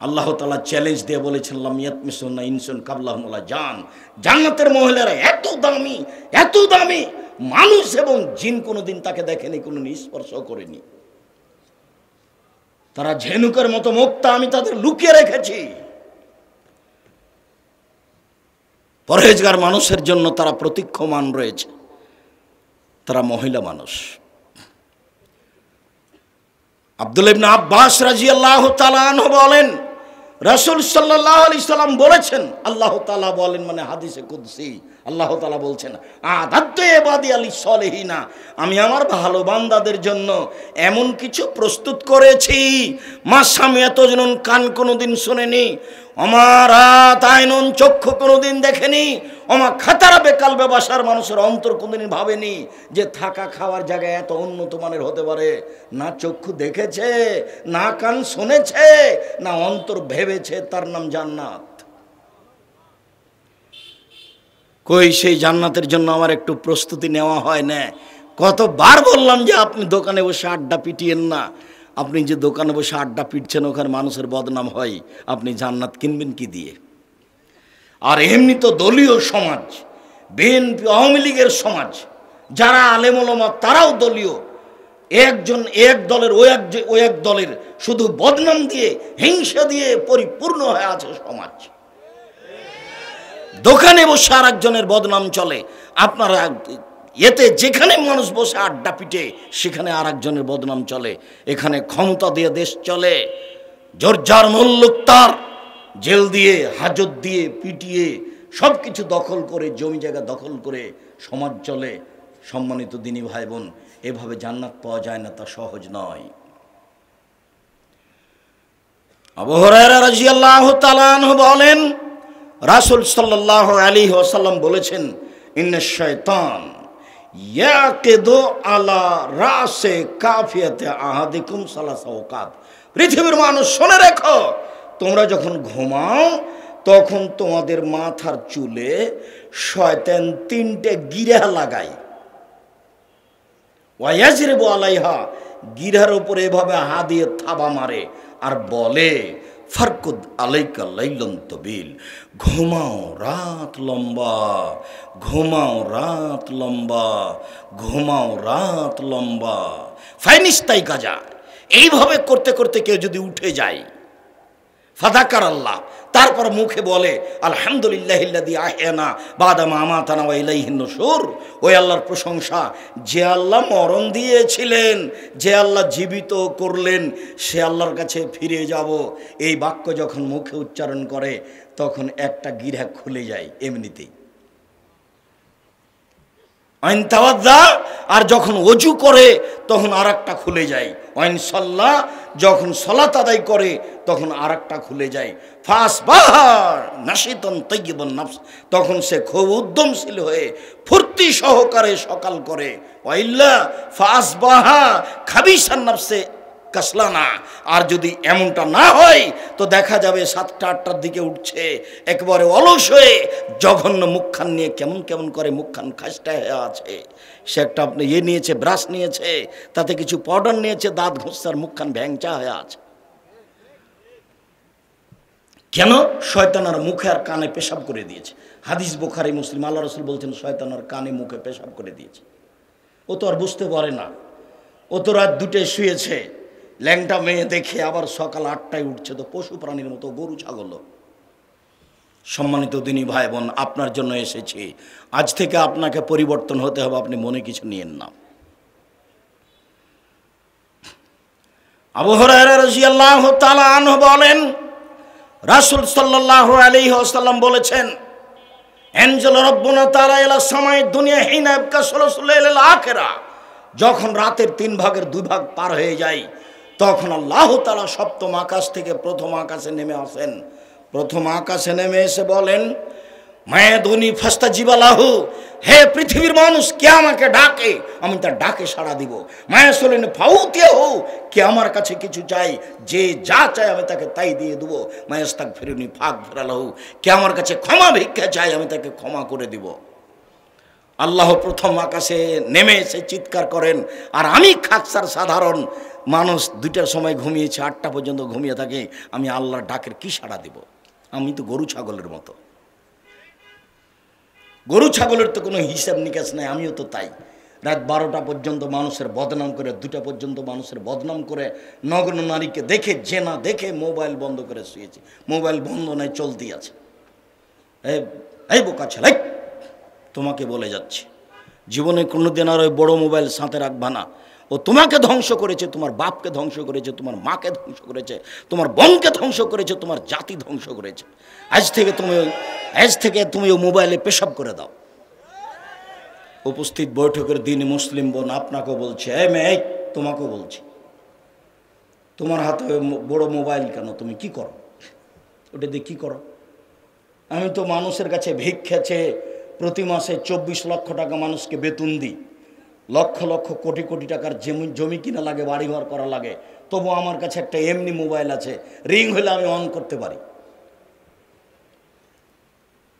আল্লাহ তাআলা চ্যালেঞ্জ দিয়ে বলেছেন লাম ইয়াতমিসুন্না ইনসুন কাবলাহুম ওয়ালা জান, জান্নাতের মহিলারা এত দামি, মানুষ এবং জিন কোনোদিন তাকে দেখেনি, কোনোদিন স্পর্শ করেনি। তারা ঝিনুকের মতো মুক্তা, আমি তাদের লুকিয়ে রেখেছি। পরহেজগার মানুষের জন্য তারা প্রতীক্ষমান রয়েছে, তারা মহিলা মানুষ। আব্দুল্লাহ ইবনে আব্বাস রাদিয়াল্লাহু তাআলা আনহু বলেন, রাসূল সাল্লাল্লাহু আলাইহি সাল্লাম বলেছেন, আল্লাহ তাআলা বলেন, মানে হাদিসে কুদসি আল্লাহ তাআলা বলছেন, আদাত্তু ইবাদি আলিস সলিহিনা, আমি আমার ভালো বান্দাদের জন্য এমন কিছু প্রস্তুত করেছি মা সামিয়াতুন, কান কোনোদিন শোনেনি, আমার আতায়নুন, চক্ষু কোনোদিন দেখেনি, আমার খাতারা বেকাল ব্যবসার মানুষের অন্তর কোনোদিন ভাবেনি যে থাকা খাওয়ার জায়গায় এত উন্নত মানের হতে পারে। না চক্ষু দেখেছে, না কান শুনেছে, না অন্তর ভেবেছে তার নাম জান্নাত। কই সেই জান্নাতের জন্য আমার একটু প্রস্তুতি নেওয়া হয় না? কতবার বললাম যে আপনি দোকানে বসে আড্ডা পিটিয়েন না। আপনি যে দোকানে বসে আড্ডা পিটছেন, ওখানে মানুষের বদনাম হয়, আপনি জান্নাত কিনবেন কি দিয়ে? আর এমনি তো দলীয় সমাজ, বিএনপি আওয়ামী লীগের সমাজ, যারা আলেম ওলামা তারাও দলীয়, একজন এক দলের ও এক দলের শুধু বদনাম দিয়ে, হিংসা দিয়ে পরিপূর্ণ হয়ে আছে সমাজ। দোকানে বসে আর একজনের বদনাম চলে, আপনারা এতে যেখানে মানুষ বসে আড্ডা পিটে সেখানে আর একজনের বদনাম চলে। এখানে ক্ষমতা দিয়ে দেশ চলে, জর্জার মল্লুক তার জেল দিয়ে, হাজত দিয়ে, পিটিয়ে সব কিছু দখল করে, জমি জায়গা দখল করে সমাজ চলে। সম্মানিত দিনী ভাই বোন, এভাবে জান্নাত পাওয়া যায় না, তা সহজ নয়। আবু হুরায়রা রাদিয়াল্লাহু তাআলা আনহু বলেন, রাসূল সাল্লাল্লাহু আলাইহি ওয়াসাল্লাম বলেছেন, ইন্নাশ শায়তান ইয়াকিদু আলা রাসে কাফিয়াতে আহাদিকুম সালাসা ওয়াকাত। পৃথিবীর মানুষ শুনে রেখো, তোমরা যখন ঘুমাও তখন তোমাদের মাথার চুলে শয়তান 3টে গিরা লাগায়। ওয়ায়াজরিবু আলাইহা, গিরার উপরে এভাবে হাত দিয়ে থাবা মারে আর বলে, ফারকুদ আলাইকা লাইলান তাবিল, ঘুমাও রাত লম্বা, ঘুমাও রাত লম্বা, ঘুমাও রাত লম্বা। ফাইনিস্তাই কাজা, এইভাবে করতে করতে কেউ যদি উঠে যায়, ফাযাকার আল্লাহ, তারপর মুখে বলে আলহামদুলিল্লাহিল্লাযী আহয়ানা বাদা মা আমাতানা ওয়া ইলাইহিন নুশুর, ওই আল্লাহর প্রশংসা যে আল্লাহ মরণ দিয়েছিলেন, যে আল্লাহ জীবিত করলেন, সে আল্লাহর কাছে ফিরে যাব। এই বাক্য যখন মুখে উচ্চারণ করে তখন একটা গিরা খুলে যায় এমনিতেই। আইন তাওয়াজ্জা, আর যখন ওযু করে তখন আরেকটা খুলে যায়। আইন সাল্লাহ, যখন সালাত আদায় করে তখন আরেকটা খুলে যায়। ফাসবাহা নাশিতান তাইয়িবান নাফস, তখন সে খুব উদ্যমশীল হয়ে ফুর্তি সহকারে সকাল করে। ওয়াইল্লা ফাসবাহা খাবিসান নাফসে কাসলানা, আর যদি এমনটা না হয় তো দেখা যাবে 7টা 8টার দিকে উঠছে একবারে অলস হয়ে, জঘন্য মুখখান নিয়ে কেমন কেমন করে, মুখখান খাসটা হয়ে আছে। সে একটা আপনি নিয়েছে, ব্রাশ নিয়েছে, তাতে কিছু পাউডার নিয়েছে, দাঁত ঘষছে, আর মুখখান ভ্যাংচা হয়ে আছে। কেন? শয়তান আর মুখে আর কানে পেশাব করে দিয়েছে। হাদিস বুখারী মুসলিম, আল্লাহ রাসূল বলছেন শয়তান আর কানে মুখে পেশাব করে দিয়েছে। ও তো আর বুঝতে পারে না, ও তো রাত 2টায় শুয়েছে, ল্যাংটা মেয়ে দেখে আবার সকাল 8টায় উঠছে, তো পশু প্রাণীর মতো, গরু ছাগল। সম্মানিত দিনী ভাই বোন, আপনার জন্য এসেছি, আজ থেকে আপনাকে পরিবর্তন হতে হবে, আপনি মনে কিছু নিয়েন না। আবু হুরায়রা রাদিয়াল্লাহু তাআলা আনহু বলেন, রাসূল সাল্লাল্লাহু আলাইহি ওয়াসাল্লাম বলেছেন, আনজাল রাব্বুনা তাআলা ইলা সামাই দুনিয়া হিনা ইবকা সুলুসুল লাইলিল আখিরা, যখন রাতের 3 ভাগের 2 ভাগ পার হয়ে যায় তখন আল্লাহ তাআলা সপ্তম আকাশ থেকে প্রথম আকাশে নেমে আসেন। প্রথম আকাশে নেমে এসে বলেন, মায়াদুনি ফাস্তাজিবা লাহু, হে পৃথিবীর মানুষ, কে আমাকে ডাকে আমি তার ডাকে সাড়া দিব। মায়াসলিন ফাউতিয়াহু, কে আমার কাছে কিছু চাই, যে যা চায় আমি তাকে তাই দিয়ে দেবো। মায়াস্তাগফিরুনি ফাগফির লাহু, কে আমার কাছে ক্ষমা ভিক্ষা চাই আমি তাকে ক্ষমা করে দিব। আল্লাহ প্রথম আকাশে নেমে এসে চিৎকার করেন, আর আমি খাকসার সাধারণ মানুষ 2টার সময় ঘুমিয়েছি, 8টা পর্যন্ত ঘুমিয়ে থাকি, আমি আল্লাহর ডাকের কি সাড়া দেব? আমি তো গরু ছাগলের মতো। গরু ছাগলের তো কোনো হিসাব নিকাশ নাই, আমিও তো তাই। রাত 12টা পর্যন্ত মানুষের বদনাম করে, 2টা পর্যন্ত মানুষের বদনাম করে, নগ্ন নারীকে দেখে যে না দেখে মোবাইল বন্ধ করে শুয়েছি। মোবাইল বন্ধ নাই, চলতেই আছে। এই বোকা ছেলে, তোমাকে বলে যাচ্ছি, জীবনে কোনোদিন আর ওই বড় মোবাইল সাথে রাখবা না। ও তোমাকে ধ্বংস করেছে, তোমার বাপকে ধ্বংস করেছে, তোমার মাকে ধ্বংস করেছে, তোমার বোনকে ধ্বংস করেছে, তোমার জাতি ধ্বংস করেছে। আজ থেকে তুমি ওই মোবাইলে পেশাব করে দাও। উপস্থিত বৈঠকের দিন মুসলিম বোন আপনাকেও বলছে, এই মেয়ে, তোমাকেও বলছি, তোমার হাতে বড় মোবাইল কেন? তুমি কি করো? ওটা দিয়ে কি করো? আমি তো মানুষের কাছে ভিক্ষেছে প্রতি মাসে 24 লক্ষ টাকা মানুষকে বেতন দিই, লক্ষ লক্ষ কোটি কোটি টাকার জমি কিনা লাগে, বাড়িঘর করা লাগে, তবু আমার কাছে একটা এমনি মোবাইল আছে, রিং হলে আমি অন করতে পারি।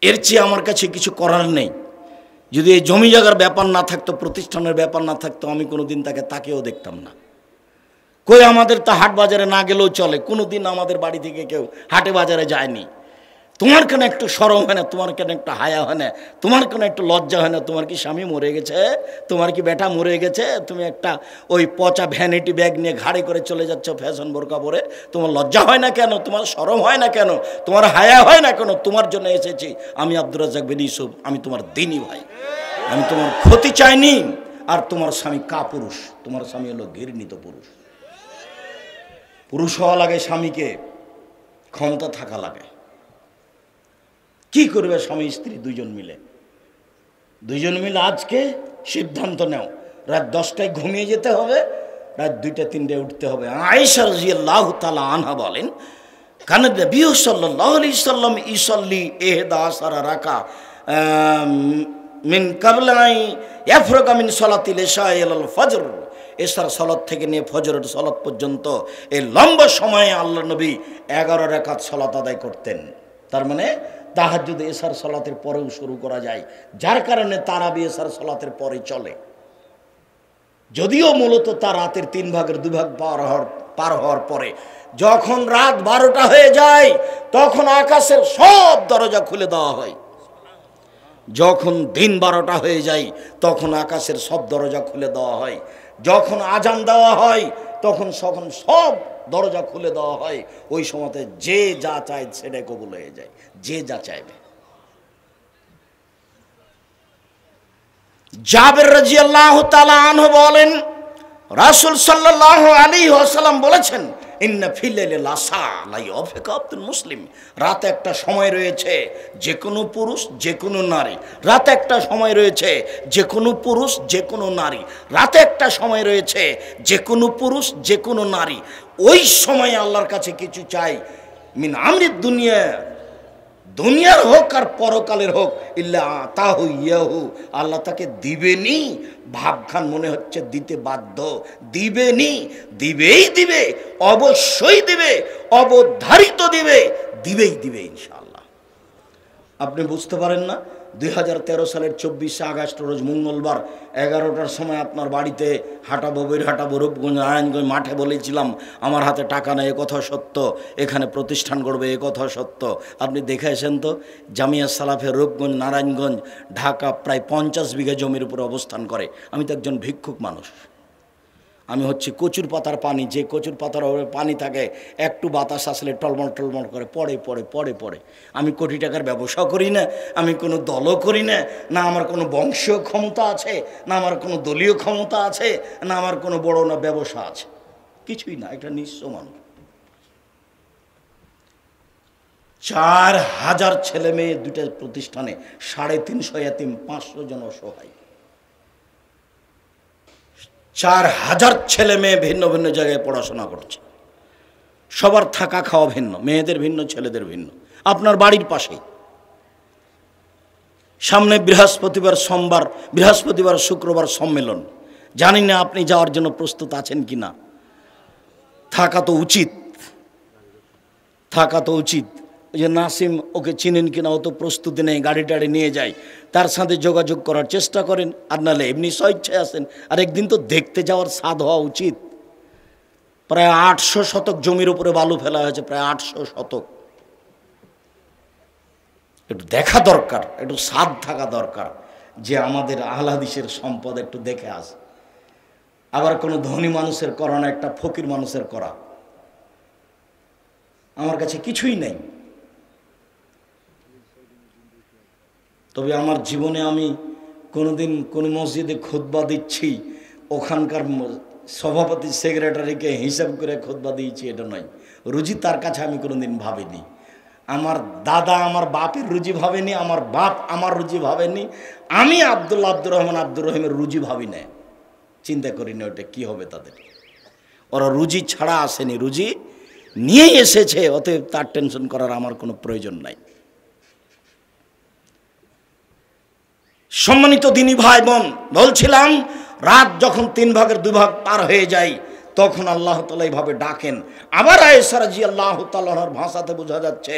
এর চেয়ে আমার কাছে কিছু করার নেই। যদি এই জমি জায়গার ব্যাপার না থাকতো, প্রতিষ্ঠানের ব্যাপার না থাকতো, আমি কোনোদিন তাকেও দেখতাম না। কই আমাদের তো হাট বাজারে না গেলেও চলে, কোনোদিন আমাদের বাড়ি থেকে কেউ হাটে বাজারে যায়নি। তোমার কেন একটু শরম হয় না? তোমার কেন একটু হায়া হয় না? তোমার কেন একটু লজ্জা হয় না? তোমার কি স্বামী মরে গেছে? তোমার কি বেটা মরে গেছে? তুমি একটা ওই পচা ভ্যানিটি ব্যাগ নিয়ে ঘাড়ে করে চলে যাচ্ছ ফ্যাশন বোরকা পরে। তোমার লজ্জা হয় না কেন? তোমার শরম হয় না কেন? তোমার হায়া হয় না কেন? তোমার জন্য এসেছি আমি, আব্দুর রাজ্জাক বিন ইউসুফ, আমি তোমার দিনী ভাই, আমি তোমার ক্ষতি চাইনি। আর তোমার স্বামী কাপুরুষ, তোমার স্বামী হলো ঘৃণিত পুরুষ। পুরুষ হওয়া লাগে, স্বামীকে ক্ষমতা থাকা লাগে। কি করবে স্বামী স্ত্রী দুইজন মিলে আজকে সিদ্ধান্ত নাও, রাত 10টায় ঘুমিয়ে যেতে হবে, রাত 2টা 3টায় উঠতে হবে। আয়েশা রাদিয়াল্লাহু তাআলা আনহা বলেন, কানা নবী সাল্লাল্লাহু আলাইহি সাল্লাম ইসাল্লি 11 রাকা মিন কাবলাই ইয়াফরাগা মিন সালাতিল ইশা ইলাল ফজর। এশার সালাত থেকে নিয়ে ফজরের সালাত পর্যন্ত এই লম্বা সময়ে আল্লাহ নবী 11 রাকাত সালাত আদায় করতেন। তার মানে তাহাজ্জুদ এশার সালাতের পরেও শুরু করা যায়, যার কারণে তারাবি এশার সালাতের পরে চলে। যদিও মূলত তা রাতের 3 ভাগের 2 ভাগ পার হওয়ার পরে, যখন রাত 12টা হয়ে যায় তখন আকাশের সব দরজা খুলে দেওয়া হয়। যখন দিন 12টা হয়ে যায় তখন আকাশের সব দরজা খুলে দেওয়া হয়। যখন আজান দেওয়া হয় তখন সব দরজা খুলে দেওয়া হয়। ওই সময়তে যে যা চায় সেটাই কবুল হয়ে যায়, যে যা চাইবে। জাবের রাদিয়াল্লাহু তাআলা আনহু বলেন, রাসূল সাল্লাল্লাহু আলাইহি ওয়াসাল্লাম বলেছেন, ইন্না ফিল লাইলি লাসা লা ইয়াফিকা আব্দুল মুসলিম। রাতে একটা সময় রয়েছে যে কোনো পুরুষ যে কোনো নারী, রাতে একটা সময় রয়েছে যে কোনো পুরুষ যে কোনো নারী, রাতে একটা সময় রয়েছে যে কোনো পুরুষ যে কোনো নারী। ওই সময়ে আল্লাহর কাছে কিছু চাই, মিন আমরিদ দুনিয়ার হোক আর পরকালের হোক, ইল্লা আতাহু ইয়াহু, আল্লাহ তাকে দিবেনি। ভাবখান মনে হচ্ছে দিতে বাধ্য, দিবেনি, দিবে, অবশ্যই দিবে, অবধারিত দিবে ইনশাআল্লাহ। আপনি বুঝতে পারেন না, 2013 সালের 24শে আগস্ট রোজ মঙ্গলবার 11টার সময় আপনার বাড়িতে হাঁটাবো রূপগঞ্জ নারায়ণগঞ্জ মাঠে বলেছিলাম আমার হাতে টাকা নেই, একথা সত্য, এখানে প্রতিষ্ঠান গড়বে একথা সত্য। আপনি দেখে আসেন তো, জামিয়া সালাফের রূপগঞ্জ নারায়ণগঞ্জ ঢাকা প্রায় 50 বিঘা জমির উপরে অবস্থান করে। আমি তো একজন ভিক্ষুক মানুষ, আমি হচ্ছে কচুর পাতার পানি, যে কচুর পাতার পানি থাকে একটু বাতাস আসলে টলমল করে পড়ে। আমি কোটি টাকার ব্যবসা করি না, আমি কোনো দলও করি না, না আমার কোনো বংশীয় ক্ষমতা আছে, না আমার কোনো দলীয় ক্ষমতা আছে, না আমার কোনো বড় না ব্যবসা আছে, কিছুই না, এটা নিঃস্ব মানুষ। 4000 ছেলে মেয়ে 2টা প্রতিষ্ঠানে, 350 এতিম, 500 জন অসহায়। 4000 ছেলে মেয়ে ভিন্ন ভিন্ন জায়গায় পড়াশোনা করছে, সবার থাকা খাওয়া ভিন্ন, মেয়েদের ভিন্ন ছেলেদের ভিন্ন। আপনার বাড়ির পাশেই। সামনে বৃহস্পতিবার শুক্রবার সম্মেলন, জানি না আপনি যাওয়ার জন্য প্রস্তুত আছেন কি না। থাকা তো উচিত। ওই যে নাসিম, ওকে চিনেন কিনা, ও তো প্রস্তুতি নেই, গাড়ি টাড়ি নিয়ে যায়, তার সাথে যোগাযোগ করার চেষ্টা করেন, আর নাহলে এমনি স্বেচ্ছায় আসেন। আর একদিন তো দেখতে যাওয়ার স্বাদ হওয়া উচিত। প্রায় 800 শতক জমির উপরে বালু ফেলা হয়েছে, প্রায় 800 শতক। একটু দেখা দরকার, একটু স্বাদ থাকা দরকার যে আমাদের আহলে হাদিসের সম্পদ একটু দেখে আস। আবার কোনো ধনী মানুষের করা না, একটা ফকির মানুষের করা। আমার কাছে কিছুই নেই, তবে আমার জীবনে আমি কোনোদিন কোনো মসজিদে খুতবা দিচ্ছি, ওখানকার সভাপতি সেক্রেটারিকে হিসাব করে খুতবা দিয়েছি, এটা নয়। রুজি তার কাছে আমি কোনোদিন ভাবিনি। আমার দাদা আমার বাপের রুজি ভাবেনি, আমার বাপ আমার রুজি ভাবেনি, আমি আব্দুর রহিমের রুজি ভাবি না, চিন্তা করি না ওটা কী হবে তাদের। ওরা রুজি ছাড়া আসেনি, রুজি নিয়েই এসেছে, অতএব তার টেনশন করার আমার কোনো প্রয়োজন নাই। সম্মানিত দিনী ভাই বোন, বলছিলাম রাত যখন 3 ভাগের 2 ভাগ পার হয়ে যায় তখন আল্লাহ তাআলা এইভাবে ডাকেন। আবার আয়েশা রাদিয়াল্লাহু তাআলার ভাষাতে বোঝা যাচ্ছে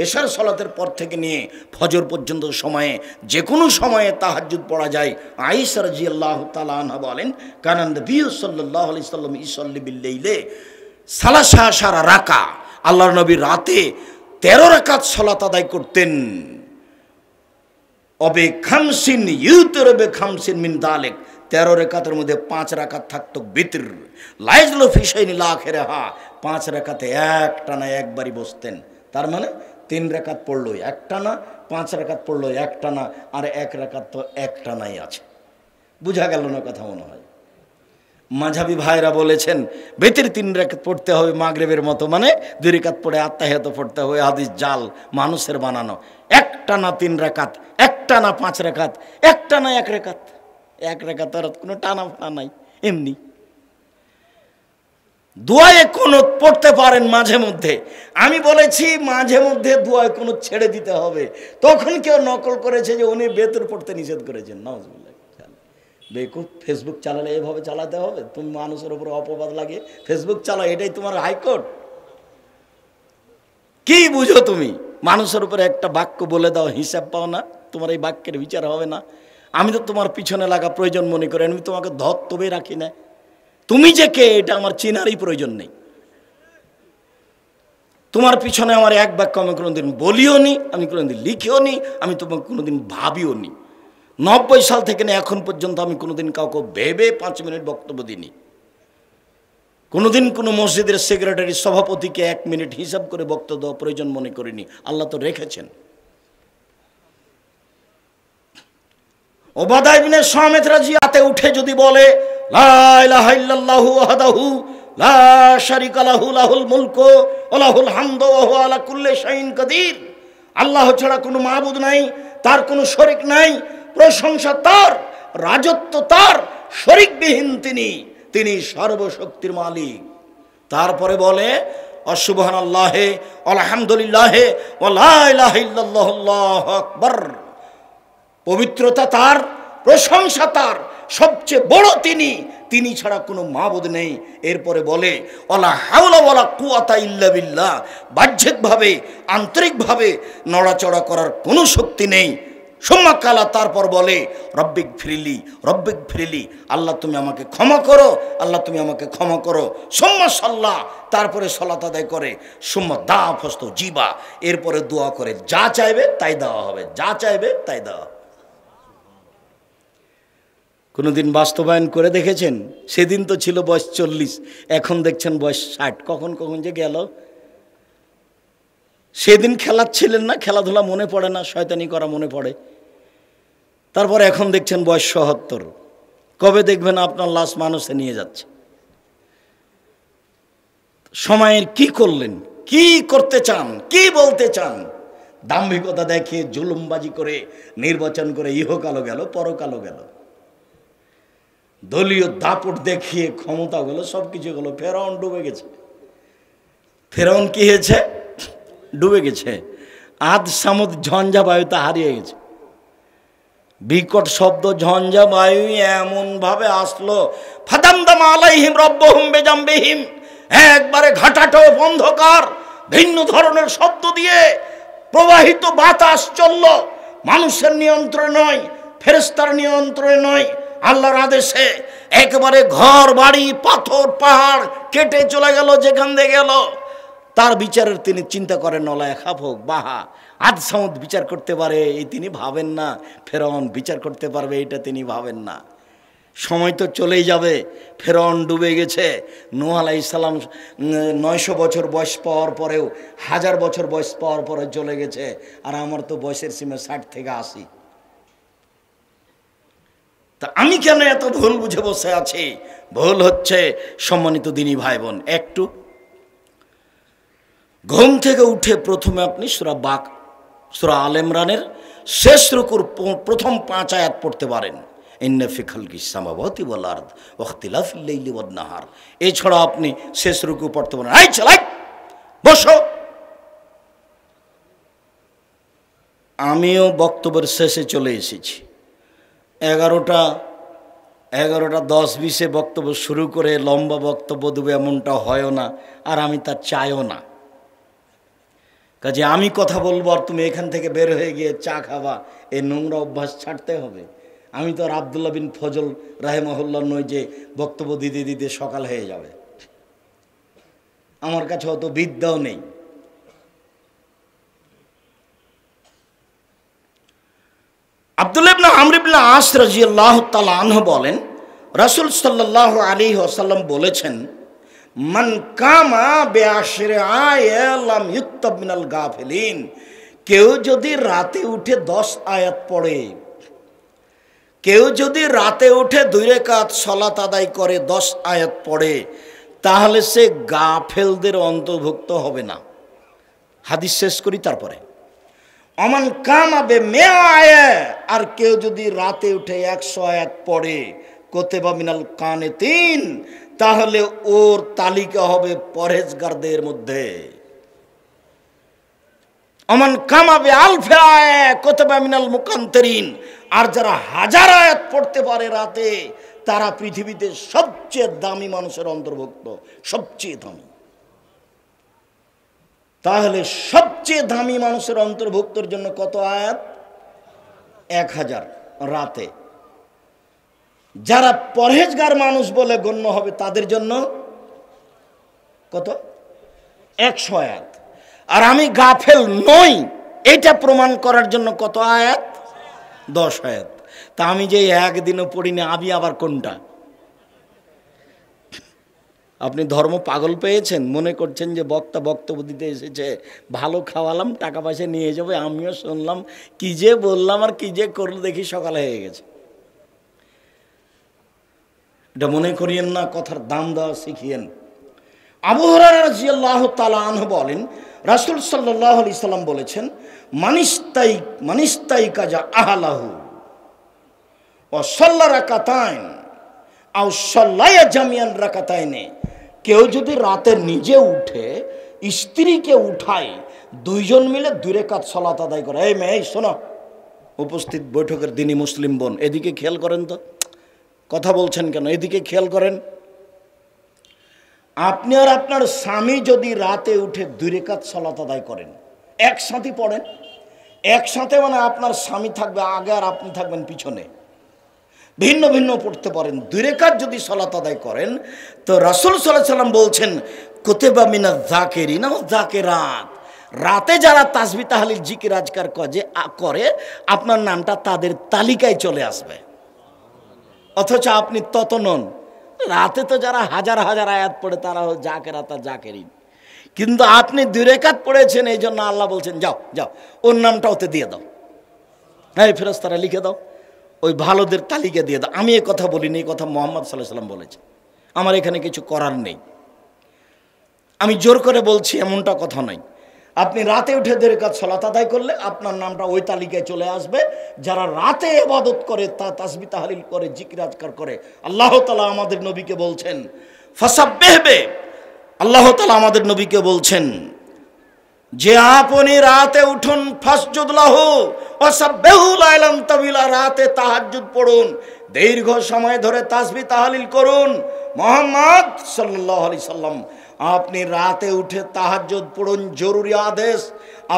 এশার সালাতের পর থেকে নিয়ে ফজর পর্যন্ত সময়ে যে কোনো সময়ে তাহাজ্জুদ পড়া যায়। আয়েশা রাদিয়াল্লাহু তাআলা আনহা বলেন, কানান নবী সাল্লাল্লাহু আলাইহি সাল্লাম ইসাল্লি বিল লাইলে সালাসা আশারা রাকা, আল্লাহর নবী রাতে 13 রাকাত সালাত আদায় করতেন। অবে খামসিন ইউতরবে খামসিন মিন দালিক, 13 রাকাতের মধ্যে 5 রাকাত থাকতো বিতর, লাইজলু ফি শাইনি লাখিরাহা, 5 রাকাতে একটানা একবারই বসতেন। তার মানে 3 রাকাত পড়লো একটানা, 5 রাকাত পড়লো একটানা, আর 1 রাকাত তো একটানাই আছে। বুঝা গেল না কথা? মনে হয় মাঝহাবি ভাইরা বলেছেন বেতের 3 রাকাত পড়তে হবে মাগরিবের মতো, মানে 2 রাকাত পড়ে আত্তাহিয়াত পড়তে হবে। হাদিস জাল, মানুষের বানানো। একটানা 3 রাকাত, একটানা 5 রাকাত, একটানা 1 রাকাত। 1 রাকাত আর কোনো টানা ফানা নাই, এমনি দোয়ায়ে কুনুত পড়তে পারেন মাঝে মধ্যে। আমি বলেছি মাঝে মধ্যে দোয়ায়ে কুনুত ছেড়ে দিতে হবে। তখন কেউ নকল করেছে যে উনি বেতর পড়তে নিষেধ করেছেন। নাউজুবিল্লাহ। বেকুব, ফেসবুক চালালে এভাবে চালাতে হবে? তুমি মানুষের উপর অপবাদ লাগে ফেসবুক চালাও, এটাই তোমার হাইকোর্ট? কি বুঝো তুমি? মানুষের উপরে একটা বাক্য বলে দাও, হিসাব পাও না, তোমার এই বাক্যের বিচার হবে না। আমি তো তোমার পিছনে লাগা প্রয়োজন মনে করি, আমি তোমাকে ধত্তবে রাখি না। তুমি যে কে এটা আমার চেনারই প্রয়োজন নেই। তোমার পিছনে আমার এক বাক্য আমি কোনোদিন বলিও নি, আমি কোনোদিন লিখিও নি, আমি তোমাকে কোনোদিন ভাবিও নি। 90 সাল থেকে না এখন পর্যন্ত আমি কোনোদিন কাউকে ভেবে 5 মিনিট বক্তব্য দিইনি। কোনোদিন কোনো মসজিদের সেক্রেটারি সভাপতিকে 1 মিনিট হিসাব করে বক্তব্য দেওয়া প্রয়োজন মনে করিনি। আল্লাহ তো রেখেছেন। ওবাদা ইবনে সামিত রাজিয়াতে উঠে যদি বলে লা ইলাহা ইল্লাল্লাহু ওয়াহদাহু লা শারিকা লাহু লাহুল মুলকু ওয়া লাহুল হামদু ওয়া হুয়া আলা কুল্লি শাইইন কাদির, আল্লাহ ছাড়া কোনো মাবুদ নাই, তার কোনো শরীক নাই, প্রশংসা তার, রাজত্ব তার, শরীকবিহীন তিনি সর্বশক্তির মালিক। তারপরে বলে সুবহানাল্লাহি আলহামদুলিল্লাহি ওয়া লা ইলাহা ইল্লাল্লাহু আল্লাহু আকবার, পবিত্রতা তার, প্রশংসা তার, সবচেয়ে বড় তিনি ছাড়া কোনো মাবুদ নেই। এরপরে বলে ওয়ালা হাওলা ওয়ালা কুওয়াতা ইল্লা বিল্লাহ, বাহ্যিকভাবে আন্তরিকভাবে নড়াচড়া করার কোনো শক্তি নেই। সুম্মা কালা, তারপর বলে রব্বিক ফিরিলি, আল্লাহ তুমি আমাকে ক্ষমা করো, আল্লাহ তুমি আমাকে ক্ষমা করো। সুম্মা সাল্লাহ, তারপরে সালাত আদায় করে। সুম্মা দা ফস্ত জিবা, এরপরে দোয়া করে যা চাইবে তাই দেওয়া হবে, যা চাইবে তাই দেওয়া হবে। কোনোদিন বাস্তবায়ন করে দেখেছেন? সেদিন তো ছিল বয়স 40, এখন দেখছেন বয়স 60। কখন যে গেল। সেদিন খেলাচ্ছিলেন না, খেলাধুলা মনে পড়ে না, শয়তানি করা মনে পড়ে। তারপর এখন দেখছেন বয়স 77। কবে দেখবেন আপনার লাশ মানুষে নিয়ে যাচ্ছে? সময়ের কি করলেন, কি করতে চান, কি বলতে চান? দাম্ভিকতা দেখে জুলুমবাজি করে নির্বাচন করে ইহকালও গেল, পরকালও গেল। দলীয় দাপট দেখিয়ে ক্ষমতা গেল, সব কিছু গেল। ফেরাউন ডুবে গেছে। ফেরাউন কি হয়েছে? ডুবে গেছে। আদ সামুদ ঝঞ্ঝা বায়ুতে হারিয়ে গেছে। বিকট শব্দ ঝঞ্ঝা বায়ু এমন ভাবে আসলো, ফাদামদাম আলাইহিম রব্বুহুম বিজামবিহিম, একবারে ঘাটাটো অন্ধকার ভিন্ন ধরনের শব্দ দিয়ে প্রবাহিত বাতাস চলল, মানুষের নিয়ন্ত্রণে নয়, ফেরেশতার নিয়ন্ত্রণে নয়, আল্লাহর আদেশে একেবারে ঘর বাড়ি পাথর পাহাড় কেটে চলে গেল, যেখান দিয়ে গেল। তার বিচারের তিনি চিন্তা করেন, নলায় খাপ হোক বাহা আজ সামুদ বিচার করতে পারে এই তিনি ভাবেন না, ফেরাউন বিচার করতে পারবে এটা তিনি ভাবেন না। সময় তো চলেই যাবে, ফেরাউন ডুবে গেছে। নূহ আলাইহিস সালাম 900 বছর বয়স পাওয়ার পরেও, 1000 বছর বয়স পাওয়ার পরে চলে গেছে, আর আমার তো বয়সের সীমা 60 থেকে 80। তা আমি কেন এত ভুল বুঝে বসে আছি? ভুল হচ্ছে সম্মানিত দিনী ভাই বোন, একটু ঘুম থেকে উঠে প্রথমে আপনি সূরা আল ইমরানের শেষ রুকুর প্রথম 5 আয়াত পড়তে পারেন। ইন্না ফি খালকিস সামাওয়াতি ওয়াল আরদ ওয়া ইখতিলাফিল লাইলি ওয়ান নাহার। এছাড়া আপনি শেষ রুকু পড়তে পারেন। এই চালাই বসো। আমিও বক্তব্যের শেষে চলে এসেছি। 11টা 10-20 বক্তব্য শুরু করে লম্বা বক্তব্য দেবে এমনটা হয়ও না, আর আমি তা চাইও না। কাজে আমি কথা বলবো আর তুমি এখান থেকে বের হয়ে গিয়ে চা খাবা, এই নোংরা অভ্যাস ছাড়তে হবে। আমি তো আর আব্দুল্লাহ বিন ফজল রাহিমাহুল্লাহ নই যে বক্তব্য দিতে দিতে সকাল হয়ে যাবে। আমার কাছে অত বিদ্যাও নেই। আব্দুল্লাহ ইবনে আমর ইবনে আস রাদিয়াল্লাহু তাআলা আনহু বলেন, রাসূল সাল্লাল্লাহু আলাইহি ওয়াসাল্লাম বলেছেন, মান কামা বিআশরি আয়াত লাম ইউক্তাব মিনাল গাফিলিন। কেউ যদি রাতে উঠে 10 আয়াত পড়ে, কেউ যদি রাতে উঠে 2 রাকাত সালাত আদায় করে 10 আয়াত পড়ে, তাহলে সে গাফেলদের অন্তর্ভুক্ত হবে না। হাদিস শেষ করি তারপরে। অমান কামাবে মেয়া আয়াত, আর কেউ যদি রাতে উঠে 100 আয়াত পড়ে, কুতিবা মিনাল কানিতিন, তাহলে ওর তালিকা হবে পরহেজগারদের মধ্যে। অমান কামাবে আলফে আয়াত কুতিবা মিনাল মুকান্তিরিন, আর যারা 1000 আয়াত পড়তে পারে রাতে, তারা পৃথিবীতে সবচেয়ে দামি মানুষের অন্তর্ভুক্ত, সবচেয়ে দামি। তাহলে সবচেয়ে দামি মানুষের অন্তর্ভুক্তর জন্য কত আয়াত? 1000 রাতে। যারা পরহেজগার মানুষ বলে গণ্য হবে তাদের জন্য কত? 100 আয়াত। আর আমি গাফেল নই এটা প্রমাণ করার জন্য কত আয়াত? 10 আয়াত। তা আমি যে একদিনও পড়িনি, আমি আবার কোনটা? আপনি ধর্ম পাগল পেয়েছেন, মনে করছেন যে বক্তা বক্তব্য দিতে এসেছে, ভালো খাওয়ালাম, টাকা পয়সা নিয়ে যাবে, আমিও শুনলাম, কি যে বললাম আর কি যে করলো, দেখি সকাল হয়ে গেছে। এটা মনে করিয়েন না, কথার দাম দেওয়া শিখিয়েন। আবু হুরায়রা রাদিয়াল্লাহু তাআলা আনহু বলেন, রাসূল সাল্লাল্লাহু আলাইহি সাল্লাম বলেছেন, মানিস্তাই কাজা আহলাহু ওয়া সাল্লা রাকাতাইন আও সাল্লায়া জামিয়ান রাকাতাইনে। কেউ যদি রাতে নিজে উঠে স্ত্রীকে উঠায়, 2 জন মিলে 2 রাকাত সালাত আদায় করে। এই মেয়ে শোনো, উপস্থিত বৈঠকের দিনী মুসলিম বোন, এদিকে খেয়াল করেন তো, কথা বলছেন কেন? এদিকে খেয়াল করেন। আপনি আর আপনার স্বামী যদি রাতে উঠে 2 রাকাত সালাত আদায় করেন, একসাথে পড়েন, একসাথে মানে আপনার স্বামী থাকবে আগে আর আপনি থাকবেন পিছনে, ভিন্ন ভিন্ন পড়তে পারেন। 2 রাকাত যদি সালাত আদায় করেন, তো রাসূল সাল্লাল্লাহু আলাইহি সাল্লাম বলছেন, কুতিবা মিনাজ যাকিরিনা ওয়াজ যাকিরাত। রাতে যারা তাসবিহ তাহলিল জিকির আজকার করে, আপনার নামটা তাদের তালিকায় চলে আসবে। অথচ আপনি তত নন। রাতে তো যারা 1000 আয়াত পড়ে তারা যাকেরাত আর যাকেরিন, কিন্তু আপনি 2 রাকাত পড়েছেন, এই জন্য আল্লাহ বলছেন, যাও যাও ওর নামটা ওতে দিয়ে দাও, হ্যাঁ ফেরেশতারা লিখে দাও, ওই ভালোদের তালিকা দিয়ে দাও। আমি এই কথা বলিনি, এই কথা মুহাম্মদ সাল্লাল্লাহু আলাইহি ওয়াসাল্লাম বলেছে। আমার এখানে কিছু করার নেই, আমি জোর করে বলছি এমনটা কথা নয়। আপনি রাতে উঠে 2 রাকাত সালাত আদায় করলে আপনার নামটা ওই তালিকায় চলে আসবে। যারা রাতে ইবাদত করে, তা তাসবিহ তাহলিল করে, জিকির আজকার করে, আল্লাহ তাআলা আমাদের নবীকে বলছেন, ফাসাব্বিহবে, আল্লাহ তাআলা আমাদের নবীকে বলছেন যে আপনি রাতে উঠুন, ফাসজুদ লাহু ওয়াসাব্বিহু লাইলান তাওয়িলা, রাতে তাহাজ্জুদ পড়ুন, দীর্ঘ সময় ধরে তাসবিহ তাহলিল করুন। মুহাম্মদ সাল্লাল্লাহু আলাইহি সাল্লাম আপনি রাতে উঠে তাহাজ্জুদ পড়ুন, জরুরি আদেশ।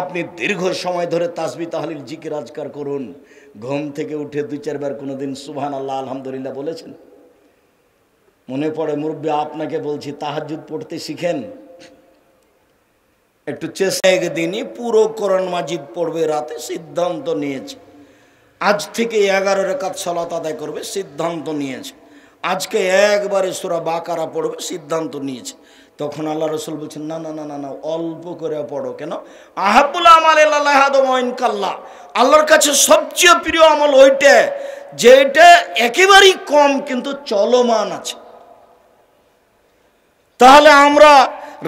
আপনি দীর্ঘ সময় ধরে তাসবিহ তাহলিল জিকির আজকার করুন। ঘুম থেকে উঠে 2-4 বার কোনোদিন সুবহানাল্লাহ আলহামদুলিল্লাহ বলেছেন? মনে পড়ে মুরব্বী, আপনাকে বলছি তাহাজ্জুদ পড়তে শিখেন। একটু চেষ্টা, একদিনই পুরো কোরআন মাজিদ পড়বে, রাতে সিদ্ধান্ত নিয়েছে। আজ থেকে 11 রাকাত সালাত আদায় করবে, সিদ্ধান্ত নিয়েছে। আজকে একবারে সূরা বাকারা পড়বে, সিদ্ধান্ত নিয়েছে। তখন আল্লাহ রসুল বলছেন, না না না না না, অল্প করে পড়ো। কেন? আহাব্বুল আমাল ইলাল্লাহি আদওয়াইন কাল্লা, আল্লাহর কাছে সবচেয়ে প্রিয় আমল ওইটা যেটা একেবারেই কম কিন্তু চলমান আছে। তাহলে আমরা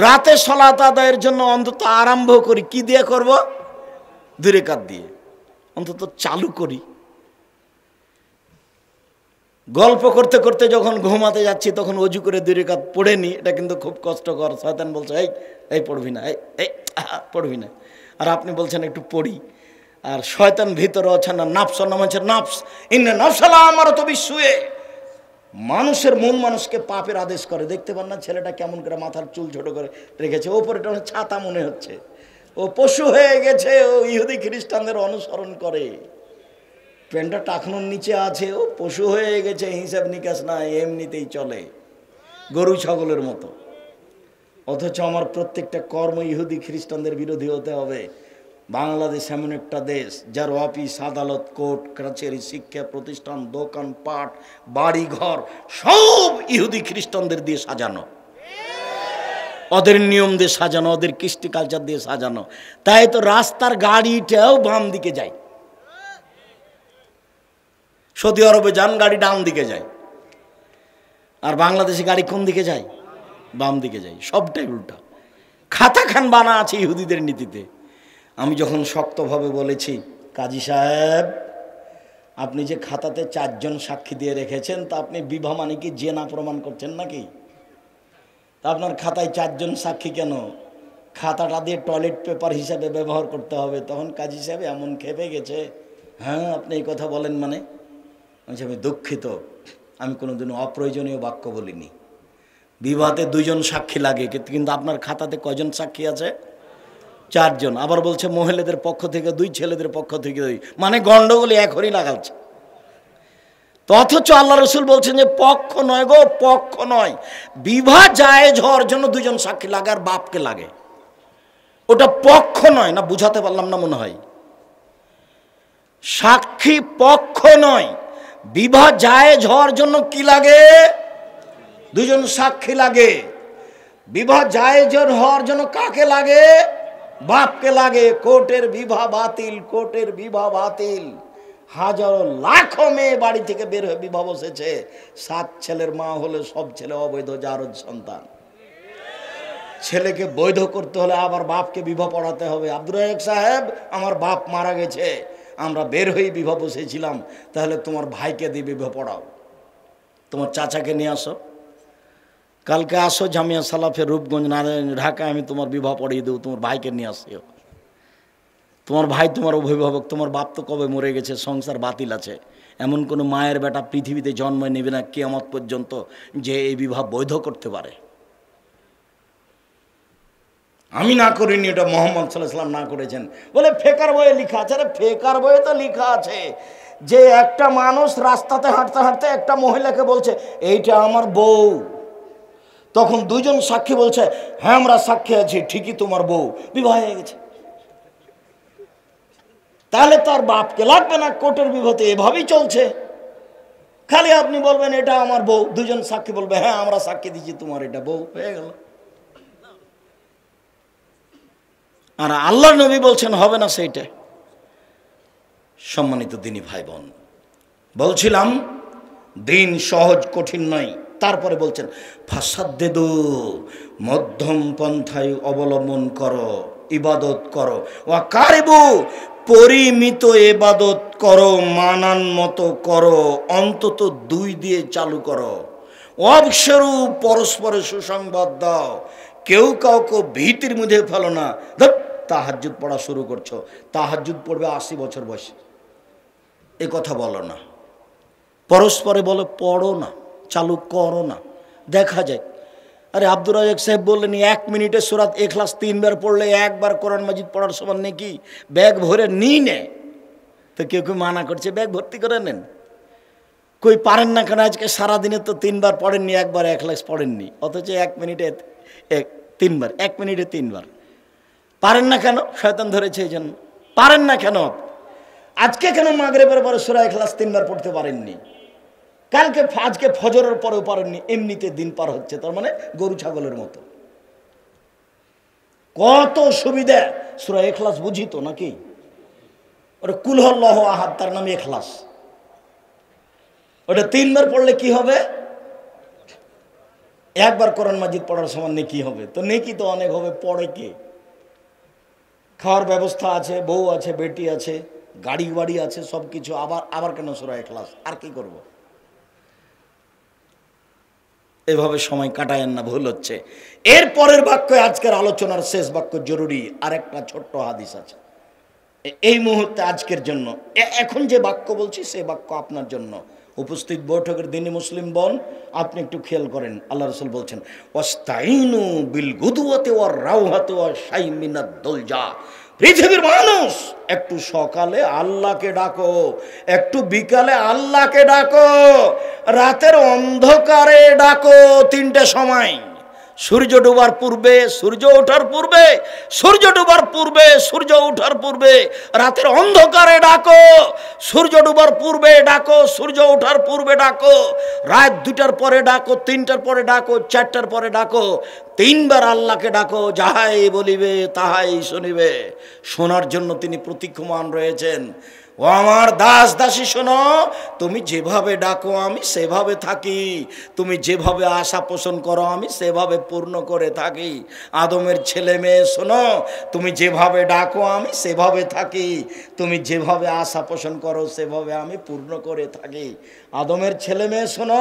রাতে সালাত আদায়ের জন্য অন্তত আরম্ভ করি কি দিয়ে করব? 2 রাকাত দিয়ে অন্তত চালু করি। গল্প করতে করতে যখন ঘুমাতে যাচ্ছি তখন অজু করে 2 রাকাত পড়ে নি, এটা কিন্তু খুব কষ্টকর। শয়তান বলছে এই পড়বি না, এই পড়বি না, আর আপনি বলছেন একটু পড়ি। আর শয়তান ভিতরে আছে না, নাফস নাম আছে নাফস, ইন্না নাফসালা আমারাতু বিসসুয়ে। মানুষের মন মানুষকে পাপের আদেশ করে। দেখতে পান না ছেলেটা কেমন করে মাথার চুল ছোট করে রেখেছে, ওপরেটা ছাতা মনে হচ্ছে। ও পশু হয়ে গেছে, ও ইহুদি খ্রিস্টানদের অনুসরণ করে। প্যান্টটা টাকনোর নিচে আছে, ও পশু হয়ে গেছে, হিসাব নিকাশ নাই, এমনিতেই চলে গরু ছাগলের মতো। অথচ আমার প্রত্যেকটা কর্ম ইহুদি খ্রিস্টানদের বিরোধী হতে হবে। বাংলাদেশ এমন একটা দেশ যার অফিস আদালত কোর্ট কাছারি শিক্ষা প্রতিষ্ঠান দোকান পাট বাড়ি ঘর সব ইহুদি খ্রিস্টানদের দিয়ে সাজানো, ওদের নিয়ম দিয়ে সাজানো, ওদের কৃষ্টি কালচার দিয়ে সাজানো। তাই তো রাস্তার গাড়িটাও বাম দিকে যায়। সৌদি আরবে যান, গাড়ি ডান দিকে যায়, আর বাংলাদেশে গাড়ি কোন দিকে যায়? বাম দিকে যায়। সবটাই উল্টা। খাতা খান বানা আছে ইহুদিদের নীতিতে। আমি যখন শক্তভাবে বলেছি, কাজী সাহেব আপনি যে খাতাতে 4 জন সাক্ষী দিয়ে রেখেছেন, তা আপনি বিবাহ মানে কি জেনা প্রমাণ করছেন নাকি? তা আপনার খাতায় 4 জন সাক্ষী কেন? খাতাটা দিয়ে টয়লেট পেপার হিসাবে ব্যবহার করতে হবে। তখন কাজী সাহেব এমন খেপে গেছে, হ্যাঁ আপনি এই কথা বলেন মানে? আমি দুঃখিত, আমি কোনোদিনও অপ্রয়োজনীয় বাক্য বলিনি। বিবাহতে 2 জন সাক্ষী লাগে, কিন্তু আপনার খাতাতে কয়জন সাক্ষী আছে? 4 জন। আবার বলছে মহিলাদের পক্ষ থেকে 2, ছেলেদের পক্ষ থেকে 2, মানে গন্ডগোল এখনই লাগাচ্ছে। তো অথচ আল্লাহ রসুল বলছেন যে পক্ষ নয় গো, পক্ষ নয়। বিবাহ জায়েজ হওয়ার জন্য 2 জন সাক্ষী লাগে, আর বাপকে লাগে। ওটা পক্ষ নয়। না বুঝাতে পারলাম না মনে হয়? সাক্ষী পক্ষ নয়। বিবাহ জায়েজ হওয়ার জন্য কি লাগে? 2 জন সাক্ষী লাগে। বিবাহ জায়েজ হওয়ার জন্য কাকে লাগে? বাপকে লাগে। কোর্টের বিবাহ বাতিল, কোর্টের বিবাহ বাতিল। হাজারো লাখো মেয়ে বাড়ি থেকে বের হয়ে বিবাহ বসেছে। 7 ছেলের মা হলে সব ছেলে অবৈধ জারজ সন্তান। ছেলেকে বৈধ করতে হলে আবার বাপকে বিবাহ পড়াতে হবে। আব্দুর রাজ্জাক সাহেব, আমার বাপ মারা গেছে, আমরা বের হয়ে বিবাহ বসেছিলাম, তাহলে তোমার ভাইকে দিয়ে বিবাহ পড়াও, তোমার চাচাকে নিয়ে আসো, কালকে আসো জামিয়া সালাফের রূপগঞ্জ নারায়ণ ঢাকায়, আমি তোমার বিবাহ পড়িয়ে দেবো, তোমার ভাইকে নিয়ে আসিও। তোমার ভাই তোমার অভিভাবক, তোমার বাপ তো কবে মরে গেছে, সংসার বাতিল আছে। এমন কোনো মায়ের বেটা পৃথিবীতে জন্ম নেবে না কিয়ামত পর্যন্ত যে এই বিবাহ বৈধ করতে পারে। আমি না করিনি, এটা মোহাম্মদ সাল্লাল্লাহু আলাইহি ওয়াসাল্লাম না করেছেন। বলে ফেকার বইয়ে লেখা আছে। আরে ফেকার বইয়ে তো লেখা আছে যে একটা মানুষ রাস্তাতে হাঁটতে হাঁটতে একটা মহিলাকে বলছে এইটা আমার বউ। তখন 2 জন সাক্ষী বলছে হ্যাঁ আমরা সাক্ষী আছি, ঠিকই তোমার বউ, বিবাহ হয়ে গেছে। তাহলে তার বাপকে লাগবে না, কোর্টের বিবাহতে এভাবেই চলছে। খালি আপনি বলবেন এটা আমার বউ, 2 জন সাক্ষী বলবে হ্যাঁ আমরা সাক্ষী দিচ্ছি তোমার এটা বউ, হয়ে গেল। আর আল্লাহ নবী বলছেন হবে না সেইটা। সম্মানিত দিনী ভাই বোন, বলছিলাম দিন সহজ কঠিন নয়। তারপরে বলছেন ফাসাদ্দেদু, মধ্যম পন্থায় অবলম্বন করো, ইবাদত করো। ওয়াকারিবু, পরিমিত ইবাদত করো, মানান মতো করো, অন্তত 2 দিয়ে চালু করো। অবসরু, পরস্পরে সুসংবাদ দাও, কেউ কাউকে ভীতির মধ্যে ফেলো না। তাহাজ্জুদ পড়া শুরু করছো, তাহাজ্জুদ পড়বে 80 বছর বয়সে, এ কথা বলো না। পরস্পরে বলো পড়ো না, চালু করো না। দেখা যায় আরে আব্দুর রাজাক সাহেব বললেন 1 মিনিটে সূরা ইখলাস 3 বার পড়লে 1 বার কোরআন মাজিদ পড়ার সমান নাকি? ব্যাগ ভরে নিয়ে নে। তো কেউ কেউ মানা করছে ব্যাগ ভর্তি করে নেন। কই পারেন না কেন? আজকে সারাদিনে তো 3 বার পড়েননি, 1 বার ইখলাস পড়েননি, অথচ 1 মিনিটে 3 বার, 1 মিনিটে 3 বার। পারেন না কেন? শয়তান ধরেছে এই জন্য পারেন না কেন? আজকে কেন মাগরিবের পরে সূরা ইখলাস 3 বার পড়তে পারেননি? কালকে আজকে ফজরের পরেও পারেননি, এমনিতে দিন পার হচ্ছে, তার মানে গরু ছাগলের মতো। কত সুবিধা! সূরা ইখলাস বুঝি তো নাকি? ওটা কুল হুয়াল্লাহু আহাদ, তার নাম ইখলাস। ওটা 3 বার পড়লে কি হবে? 1 বার কোরআন মাজিদ পড়ার সমান নেকি হবে। তো নেকি তো অনেক হবে, পড়ে কে? খাওয়ার ব্যবস্থা আছে, বউ আছে, বেটি আছে, গাড়ি বাড়ি আছে, সব কিছু। আবার কেন সূরা ইখলাস? আর কি করব? এভাবে সময় কাটায়েন না, ভুল হচ্ছে। এর পরের বাক্য, আজকের আলোচনার শেষ বাক্য জরুরি। আরেকটা ছোট্ট হাদিস আছে এই মুহূর্তে আজকের জন্য। এখন যে বাক্য বলছি সে বাক্য আপনার জন্য। উপস্থিত বৈঠকের দিনী মুসলিম বোন, আপনি একটু খেয়াল করেন। আল্লাহ রাসূল বলছেন, ওয়াস্তাইনু বিল গুদওয়াতি ওয়ার রাওহাতি ওয়া শাইইন মিনাদ দুলজা। পৃথিবীর মানুষ, একটু সকালে আল্লাহকে ডাকো, একটু বিকালে আল্লাহকে ডাকো, রাতের অন্ধকারে ডাকো। 3টে সময়: সূর্য ডোবার পূর্বে, সূর্য ওঠার পূর্বে, সূর্য ডোবার পূর্বে, সূর্য ওঠার পূর্বে। রাতের অন্ধকারে ডাকো, সূর্য ডোবার পূর্বে ডাকো, সূর্য ওঠার পূর্বে ডাকো। রাত 2টার পরে ডাকো, 3টার পরে ডাকো, 4টার পরে ডাকো। 3 বার আল্লাহকে ডাকো। যাহাই বলিবে তাহাই শুনিবে। শোনার জন্য তিনি প্রতীক্ষমান রয়েছেন। ও আমার দাস দাসী, শোনো, তুমি যেভাবে ডাকো আমি সেভাবে থাকি, তুমি যেভাবে আশা পোষণ করো আমি সেভাবে পূর্ণ করে থাকি। আদমের ছেলে মেয়ে শোনো, তুমি যেভাবে ডাকো আমি সেভাবে থাকি, তুমি যেভাবে আশা পোষণ করো সেভাবে আমি পূর্ণ করে থাকি। আদমের ছেলে মেয়ে শোনো,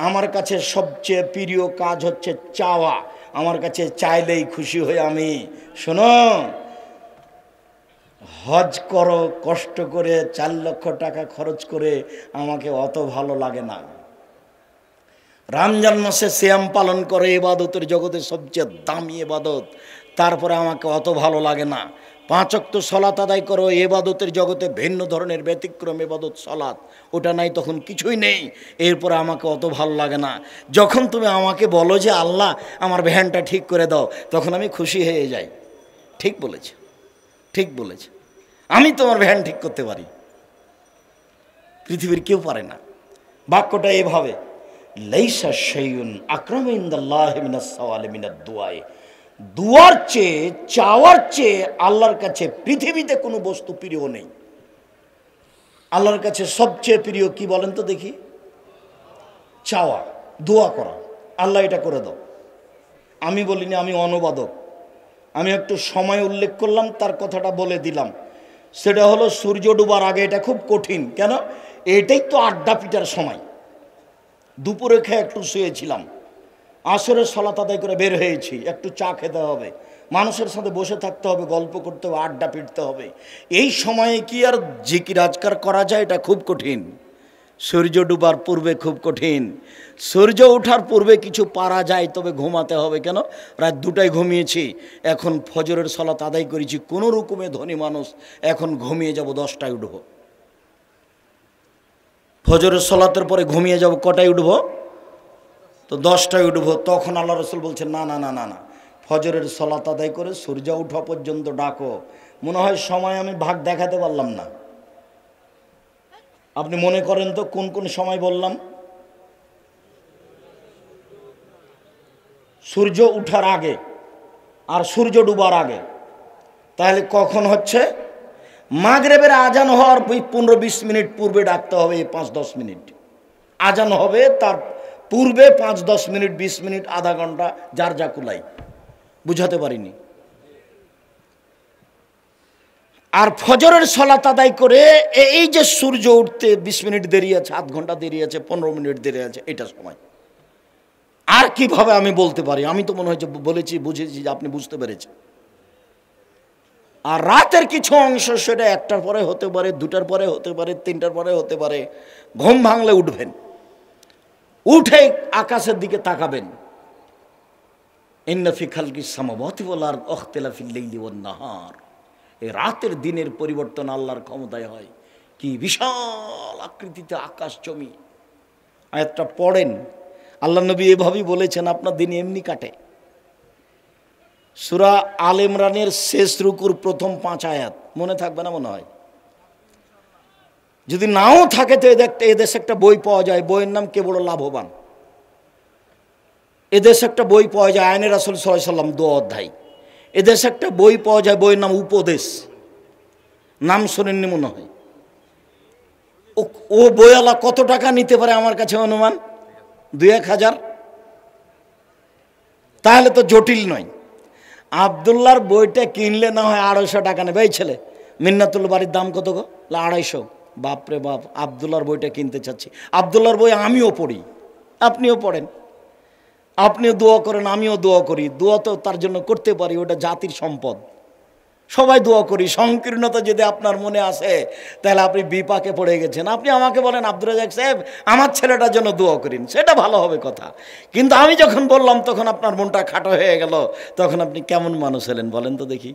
আমার কাছে সবচেয়ে প্রিয় কাজ হচ্ছে চাওয়া। আমার কাছে চাইলেই খুশি হই আমি। শোনো, হজ করো কষ্ট করে, 4 লক্ষ টাকা খরচ করে, আমাকে অত ভালো লাগে না। রমজান মাসে সিয়াম পালন করে, ইবাদতের জগতে সবচেয়ে দামি ইবাদত, তারপরে আমাকে অত ভালো লাগে না। 5 ওয়াক্ত সালাত আদায় করো, ইবাদতের জগতে ভিন্ন ধরনের ব্যতিক্রম ইবাদত সালাত, ওটা নাই, তখন কিছুই নেই, এরপরে আমাকে অত ভালো লাগে না। যখন তুমি আমাকে বলো যে আল্লাহ আমার ভ্যানটা ঠিক করে দাও, তখন আমি খুশি হয়ে যাই। ঠিক বলেছে, ঠিক বলেছে। আমি তোমার ভ্যান ঠিক করতে পারি, পৃথিবীর কেউ পারে না। বাক্যটা এভাবে, লাইসা শাইউন আকরামু ইনদাল্লাহি মিনাস সাওয়ালি মিনাদ দুআই। দুয়ার চেয়ে, চাওয়ার চেয়ে আল্লাহর কাছে পৃথিবীতে কোনো বস্তু প্রিয় নেই। আল্লাহর কাছে সবচেয়ে প্রিয় কি বলেন তো দেখি? চাওয়া, দোয়া করা। আল্লাহ এটা করে দাও। আমি বলিনি, আমি অনুবাদক, আমি একটু সময় উল্লেখ করলাম, তার কথাটা বলে দিলাম। সেটা হলো সূর্য ডুবার আগে। এটা খুব কঠিন। কেন? এটাই তো আড্ডা পিটার সময়। দুপুরে খেয়ে একটু শুয়েছিলাম, আসরের সালাত আদায় করে বের হয়েছি, একটু চা খেতে হবে, মানুষের সাথে বসে থাকতে হবে, গল্প করতে হবে, আড্ডা পিটতে হবে। এই সময়ে কি আর জিকির আজকার করা যায়? এটা খুব কঠিন। সূর্য ডুবার পূর্বে খুব কঠিন। সূর্য ওঠার পূর্বে কিছু পারা যায়, তবে ঘুমাতে হবে। কেন? রাত 2টায় ঘুমিয়েছি, এখন ফজরের সালাত আদায় করেছি, কোনো রকমে ধনী মানুষ, এখন ঘুমিয়ে যাব, 10টায় উঠব। ফজরের সালাতের পরে ঘুমিয়ে যাব, কটায় উঠব? তো 10টায় উঠব। তখন আল্লাহ রাসূল বলছেন, না না না না না, ফজরের সালাত আদায় করে সূর্য ওঠা পর্যন্ত ডাকো। মনে হয় সময় আমি ভাগ দেখাতে পারলাম না। আপনি মনে করেন তো কোন কোন সময় বললাম? সূর্য উঠার আগে আর সূর্য ডুবার আগে। তাহলে কখন হচ্ছে? মাগরিবের আজান হওয়ার 15-20 মিনিট পূর্বে ডাকতে হবে। 5-10 মিনিট আজান হবে, তার পূর্বে 5-10 মিনিট, 20 মিনিট, আধা ঘন্টা, যার যা কুলাই। বুঝাতে পারিনি? আর ফজরের সালাত আদায় করে এই যে সূর্য উঠতে 20 মিনিট দেরি আছে, আধ ঘন্টা দেরি আছে, 15 মিনিট দেরি আছে, এটা সময়। আর কিভাবে আমি বলতে পারি? আমি তো মনে হচ্ছে বলেছি, বুঝেছি যে আপনি বুঝতে পেরেছেন। আর রাতের কিছু অংশ, সেটা 1টার পরে হতে পারে, 2টার পরে হতে পারে, 3টার পরে হতে পারে। ঘুম ভাঙলে উঠবেন, উঠে আকাশের দিকে তাকাবেন, ইন্না ফি খালকিস সামাওয়াতি ওয়াল আরদি ওয়াখতিলাফিল লাইলি ওয়ান নাহার, এই রাতের দিনের পরিবর্তন আল্লাহর ক্ষমতায় হয়। কি বিশাল আকৃতিতে আকাশ জমি। আয়াতটা পড়েন, আল্লাহ নবী এভাবেই বলেছেন, আপনার দিন এমনি কাটে। সূরা আল ইমরানের শেষ রুকুর প্রথম 5 আয়াত মনে থাকবে না মনে হয়? যদি নাও থাকে তো এদেশে একটা বই পাওয়া যায়, বইয়ের নাম কে বড় লাভবান। এদেশে একটা বই পাওয়া যায় আইনে রাসূল সাল্লাল্লাহু আলাইহি ওয়াসাল্লাম 2 অধ্যায়। এদেশে একটা বই পাওয়া যায়, বইয়ের নাম উপদেশ, নাম শোনেননি মনে হয়। ও বইওয়ালা কত টাকা নিতে পারে আমার কাছে অনুমান 2-1 হাজার, তাহলে তো জটিল নয়। আবদুল্লাহর বইটা কিনলে না হয় 250 টাকা নেবে। এই ছেলে মিন্নাতুল বাড়ির দাম কত গো? 250। বাপরে বাপ, আবদুল্লাহর বইটা কিনতে চাচ্ছি। আবদুল্লাহর বই আমিও পড়ি, আপনিও পড়েন, আপনিও দোয়া করেন, আমিও দোয়া করি। দোয়া তো তার জন্য করতে পারি, ওটা জাতির সম্পদ, সবাই দোয়া করি। সংকীর্ণতা যদি আপনার মনে আসে তাহলে আপনি বিপাকে পড়ে গেছেন। আপনি আমাকে বলেন আব্দুর রাজ্জাক সাহেব আমার ছেলেটার জন্য দোয়া করেন, সেটা ভালো হবে কথা। কিন্তু আমি যখন বললাম তখন আপনার মনটা খাটো হয়ে গেল, তখন আপনি কেমন মানুষ হলেন বলেন তো দেখি?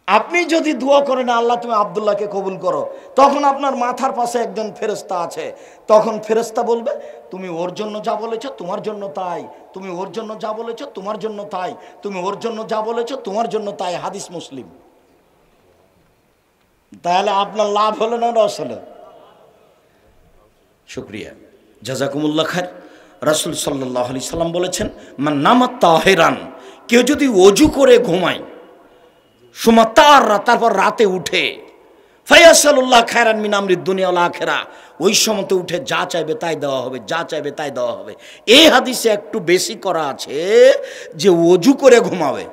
আপনি যদি দোয়া করেন আল্লাহ তুমি আব্দুল্লাহকে কবুল করো, তখন আপনার মাথার পাশে একজন ফেরেশতা আছে, তখন ফেরেশতা বলবে তুমি ওর জন্য যা বলেছো তোমার জন্য তাই, তুমি ওর জন্য যা বলেছো তোমার জন্য তাই, তুমি ওর জন্য যা বলেছো তোমার জন্য তাই। হাদিস মুসলিম। তাহলে আপনার লাভ হলো না লস হলো? শুকরিয়া, জাযাকুমুল্লাহ খায়র। রাসূল সাল্লাল্লাহু আলাইহি সাল্লাম বলেছেন, মান নামাত তাহিরান, কেউ যদি ওযু করে ঘুমায়, তারপর রাতে উঠে, ফায়াসালুল্লাহ খায়রান মিন আমরিদ দুনিয়া ওয়াল আখিরাহ, ওই সময়তে উঠে যা চাইবে তাই দেওয়া হবে, যা চাইবে তাই দেওয়া হবে। এই হাদিসে একটু বেশি করা আছে যে ওযু করে ঘুমাবে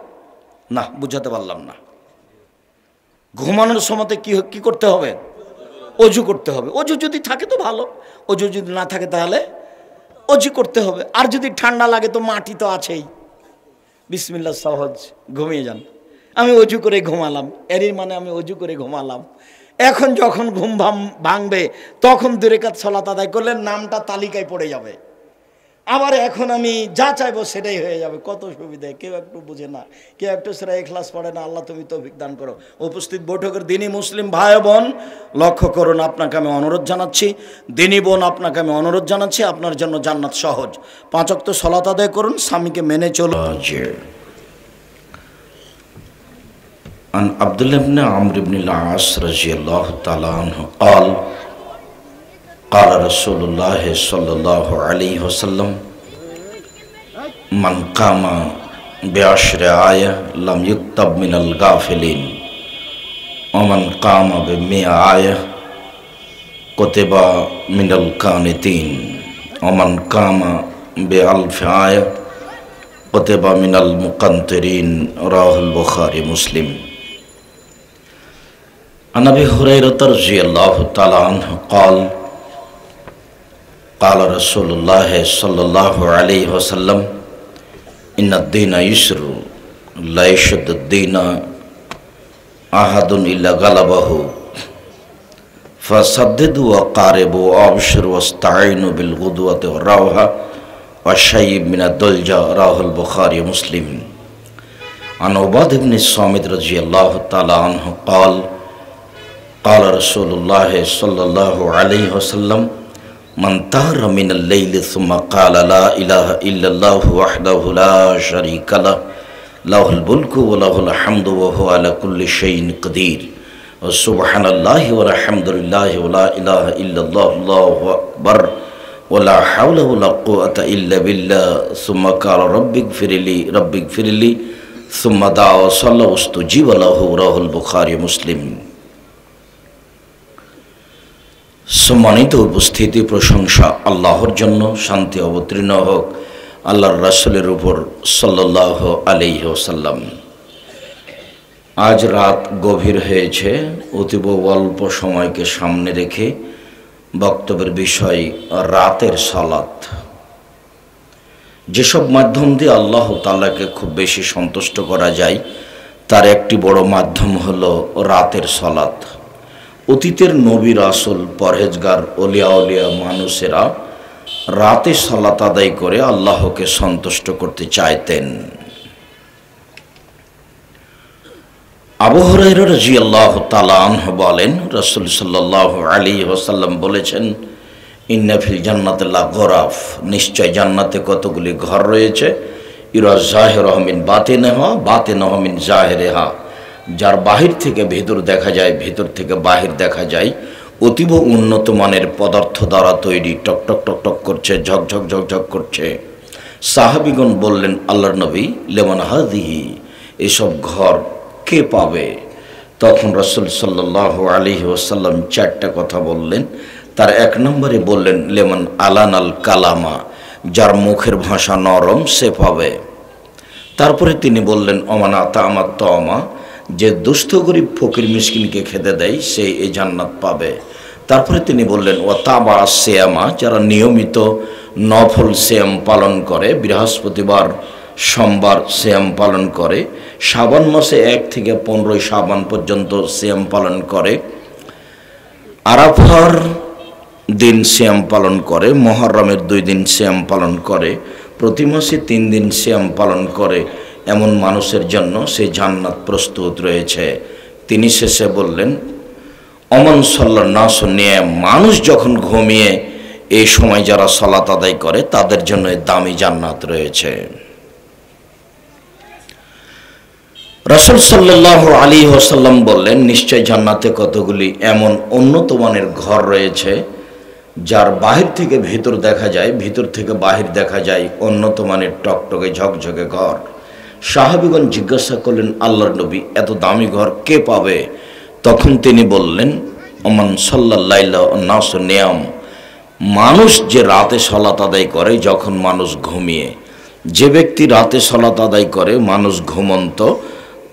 না, বুঝাতে পারলাম না। ঘুমানোর সময়তে কি করতে হবে? ওযু করতে হবে। ওযু যদি থাকে তো ভালো, ওযু যদি না থাকে তাহলে ওযু করতে হবে। আর যদি ঠান্ডা লাগে তো মাটি তো আছেই, বিসমিল্লাহ সহজ, ঘুমিয়ে যান। আমি ওযু করে ঘুমালাম, এরই মানে আমি ওযু করে ঘুমালাম। এখন যখন ঘুম ভাঙবে তখন 2 রাকাত সালাত আদায় করলে নামটা তালিকায় পড়ে যাবে। আবার এখন আমি যা চাইবো সেটাই হয়ে যাবে। কত সুবিধা! কেউ একটু বুঝে না, কেউ একটু সূরা ইখলাস পড়ে না। আল্লাহ তুমি তৌফিক দান করো। উপস্থিত বৈঠকের দিনী মুসলিম ভাই বোন লক্ষ্য করুন, আপনাকে আমি অনুরোধ জানাচ্ছি, দিনী বোন আপনাকে আমি অনুরোধ জানাচ্ছি, আপনার জন্য জান্নাত সহজ। 5 ওয়াক্ত সালাত আদায় করুন, স্বামীকে মেনে চলুন। عن عبد الله بن عمرو بن العاص رضي الله تعالى عنه قال قال رسول الله صلى الله عليه وسلم من قام بعشر آية لم يكتب من الغافلين ومن قام ب100 آية كتب من القانتين ومن قام ب1000 آية كتب من المقنطرين رواه البخاري مسلم. عن أبي هريرة رضي الله تعالى عنه قال قال رسول الله صلى الله عليه وسلم إن الدين يسر لا يشد الدين أحد إلا غلبه فسددوا وقاربوا وأبشروا واستعينوا بالغدوة والروحة والشيب من الدلجة رواه البخاري مسلم. عن عبادة بن الصامت رضي الله تعالى عنه قال قال رسول الله صلى الله عليه وسلم من طهر من الليل ثم قال لا إله إلا الله وحده لا شريك له له الملك وله الحمد وهو على كل شيء قدير وسبحان الله والحمد لله ولا إله إلا الله الله أكبر ولا حول ولا قوة إلا بالله ثم قال رب اغفر لي ثم دعا وصلى واستجيب له رواه البخاري مسلم. সম্মানিত উপস্থিতি, প্রশংসা আল্লাহর জন্য, শান্তি অবতীর্ণ হোক আল্লাহর রাসূলের উপর সাল্লাল্লাহু আলাইহি ওয়াসাল্লাম। আজ রাত গভীর হয়েছে, অতীব অল্প সময়কে সামনে রেখে বক্তব্যের বিষয় রাতের সালাত। যেসব মাধ্যম দিয়ে আল্লাহ তাআলাকে খুব বেশি সন্তুষ্ট করা যায় তার একটি বড় মাধ্যম হলো রাতের সালাত। অতীতের নবী রাসূল, পরহেজগার, ওলিয়া মানুষেরা রাতে সালাত আদায় করে আল্লাহকে সন্তুষ্ট করতে চাইতেন। আবু হুরায়রা রাদিয়াল্লাহু তাআলা আনহু বলেন, রাসূল সাল্লাল্লাহু আলাইহি ওয়াসাল্লাম বলেছেন, ইন্না ফিল জান্নাতি লাগরাফ, নিশ্চয় জান্নাতে কতগুলি ঘর রয়েছে, ইরা জাহিরুহা মিন বাতিনিহা বাতিনুহা মিন জাহিরিহা, যার বাহির থেকে ভেতর দেখা যায়, ভেতর থেকে বাহির দেখা যায়, অতীব উন্নত মানের পদার্থ দ্বারা তৈরি, টকটক টকটক করছে, ঝকঝক ঝকঝক করছে। সাহাবীগণ বললেন, আল্লাহর নবী, লিমান হাযিহি, এসব ঘর কে পাবে? তখন রাসূল সাল্লাল্লাহু আলাইহি ওয়াসাল্লাম চারটা কথা বললেন। তার এক নম্বরে বললেন, লিমান আলানাল কালামা, যার মুখের ভাষা নরম সে পাবে। তারপরে তিনি বললেন, অমানা তামাত তমা, যে দুস্থ গরিব ফকির মিসকিনকে খেতে দেয় সে এই জান্নাত পাবে। তারপরে তিনি বললেন, ও তাবা সিয়ামা, যারা নিয়মিত নফল সিয়াম পালন করে, বৃহস্পতিবার সোমবার সিয়াম পালন করে, শাবান মাসে 1 থেকে 15 শাবান পর্যন্ত সিয়াম পালন করে, আরাফার দিন সিয়াম পালন করে, মুহররমের 2 দিন সিয়াম পালন করে, প্রতি মাসে 3 দিন সিয়াম পালন করে, এমন মানুষের জন্য সে জান্নাত প্রস্তুত রয়েছে। তিনি শেষে বললেন, অমন সাল্লান নাস নিয়াম, মানুষ যখন ঘুমিয়ে এই সময় যারা সালাত আদায় করে তাদের জন্য দামি জান্নাত রয়েছে। রাসূল সাল্লাল্লাহু আলাইহি ওয়াসাল্লাম বললেন, নিশ্চয় জান্নাতে কতগুলি এমন উন্নত মানের ঘর রয়েছে, যার বাহির থেকে ভেতর দেখা যায়, ভিতর থেকে বাহির দেখা যায়, উন্নত মানের টকটকে ঝকঝকে ঘর। সাহাবীগণ জিজ্ঞাসা করলেন, আল্লাহর নবী, এত দামি ঘর কে পাবে? তখন তিনি বললেন, ওমান সাল্লাল্লাহু নাস নিয়াম, মানুষ যে রাতে সালাত আদায় করে যখন মানুষ ঘুমিয়ে, যে ব্যক্তি রাতে সালাত আদায় করে মানুষ ঘুমন্ত,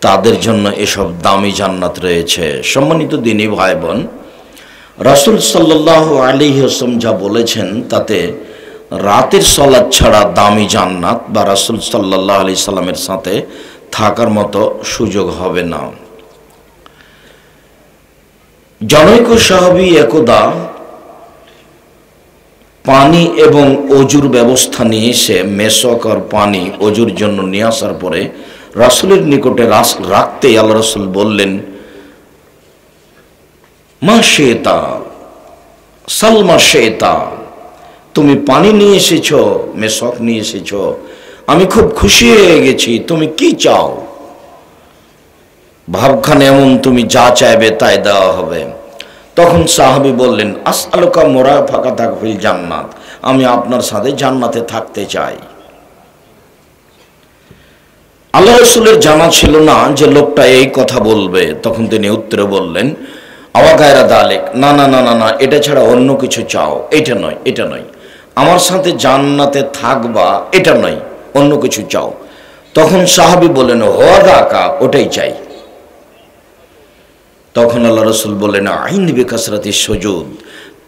তাদের জন্য এসব দামি জান্নাত রয়েছে। সম্মানিত দিনী ভাই বোন, রাসূল সাল্লাল্লাহু আলাইহি ওয়াসাল্লাম যা বলেছেন তাতে রাতের সালাত ছাড়া দামি জান্নাত বা রাসূল সাল্লাল্লাহু আলাইহি সাল্লামের সাথে থাকার মতো সুযোগ হবে না। জনৈক সাহাবী একদা পানি এবং অজুর ব্যবস্থা নিয়ে এসে মেশক আর পানি অজুর জন্য নিয়ে আসার পরে রাসূলের নিকটে রাখতে আল্লাহ রাসূল বললেন, মা শেতা সালমা শেতা, তুমি পানি নিয়ে এসেছো, মেশক নিয়ে এসেছো, আমি খুব খুশি হয়ে গেছি, তুমি কি চাও? ভাবখানে এমন, তুমি যা চাইবে তাই দেওয়া হবে। তখন সাহাবী বললেন, আসআলুকা মুরাফাকাতাকা ফিল জান্নাত, আমি আপনার সাথে জান্নাতে থাকতে চাই। আল্লাহ রাসূলের জানা ছিল না যে লোকটা এই কথা বলবে। তখন তিনি উত্তরে বললেন, আওয়া গায়রা দালিক, না না না না না, এটা ছাড়া অন্য কিছু চাও, এটা নয়, এটা নয়, আমার সাথে জান্নাতে থাকবা, এটা নয়, অন্য কিছু চাও। তখন সাহাবী বললেন, ওয়াদাকা, ওটাই চাই। তখন আল্লাহ রাসূল বললেন, আইন বিকাসরাতি সুজুদ,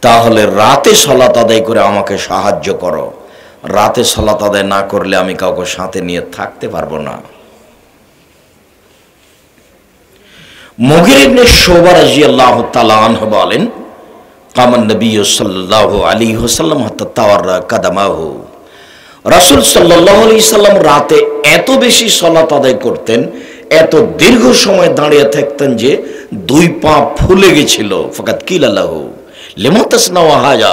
তাহলে রাতে সালাত আদায় করে আমাকে সাহায্য করো। রাতে সালাত আদায় না করলে আমি কাউকে সাথে নিয়ে থাকতে পারবো না। মুগীর ইবনে শুবা রাদিয়াল্লাহু তাআলা আনহু বলেন, কামান নবী সাল্লাল্লাহু আলাইহি ওয়াসাল্লাম হাত্তা তাওয়াররা কাদামাহু, রাসূল সাল্লাল্লাহু আলাইহি সাল্লাম রাতে এত বেশি সালাত আদায় করতেন, এত দীর্ঘ সময় দাঁড়িয়ে থাকতেন যে 2 পা ফুলে গেছিল। ফাকাত কিলা লাহু লিমা তাসনাউ হাজা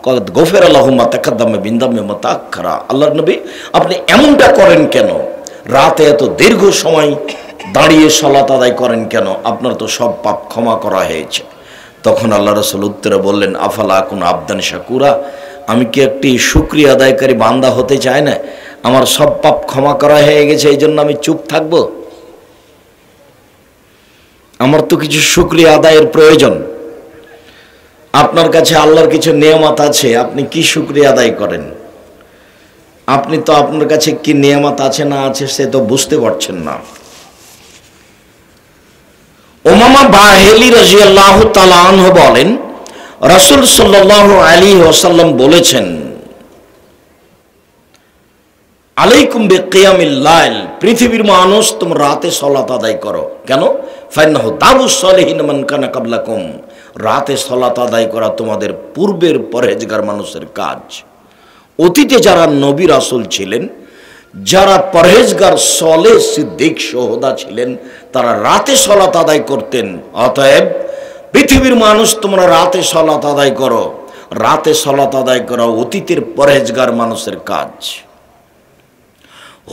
ক্বাদ গফিরা লাহু মা তাকাদ্দামা মিন দামি মা তাআখারা, আল্লাহর নবী, আপনি এমনটা করেন কেন? রাতে এত দীর্ঘ সময় দাঁড়িয়ে সালাত আদায় করেন কেন? আপনার তো সব পাপ ক্ষমা করা হয়েছে। তখন আল্লাহ রাসূল উত্তরে বললেন, আফালা আকুন আবদান শাকুরা, আমি কি একটি শুকরিয়া আদায়কারী বান্দা হতে চাই না? আমার সব পাপ ক্ষমা করা হয়ে গেছে, এই জন্য আমি চুপ থাকবো? আমার তো কিছু শুকরিয়া আদায়ের প্রয়োজন। আপনার কাছে আল্লাহর কিছু নিয়ামত আছে, আপনি কি শুকরিয়া আদায় করেন? আপনি তো আপনার কাছে কি নিয়ামত আছে না আছে সে তো বুঝতে পারছেন না। উমামা বাহিলি রাদিয়াল্লাহু তাআলা আনহু বলেন, রাসূল সাল্লাল্লাহু আলাইহি ওয়াসাল্লাম বলেছেন, আলাইকুম বিকিয়ামিল লাইল, পৃথিবীর মানুষ তোমরা রাতে সালাত আদায় করো। কেন? ফাইন্নাহু দাবুস সালিহিন মান কানা কাবলাকুম, রাতে সালাত আদায় করা তোমাদের পূর্বের পরহেজগার মানুষের কাজ। অতীতে যারা নবী রাসূল ছিলেন, যারা পরহেজগার সলেহ সিদ্দিক সোহদা ছিলেন, তারা রাতে সালাত আদায় করতেন। অতএব পৃথিবীর মানুষ, তোমরা রাতে সালাত আদায় করো। রাতে সালাত আদায় করা অতীতের পরহেজগার মানুষের কাজ।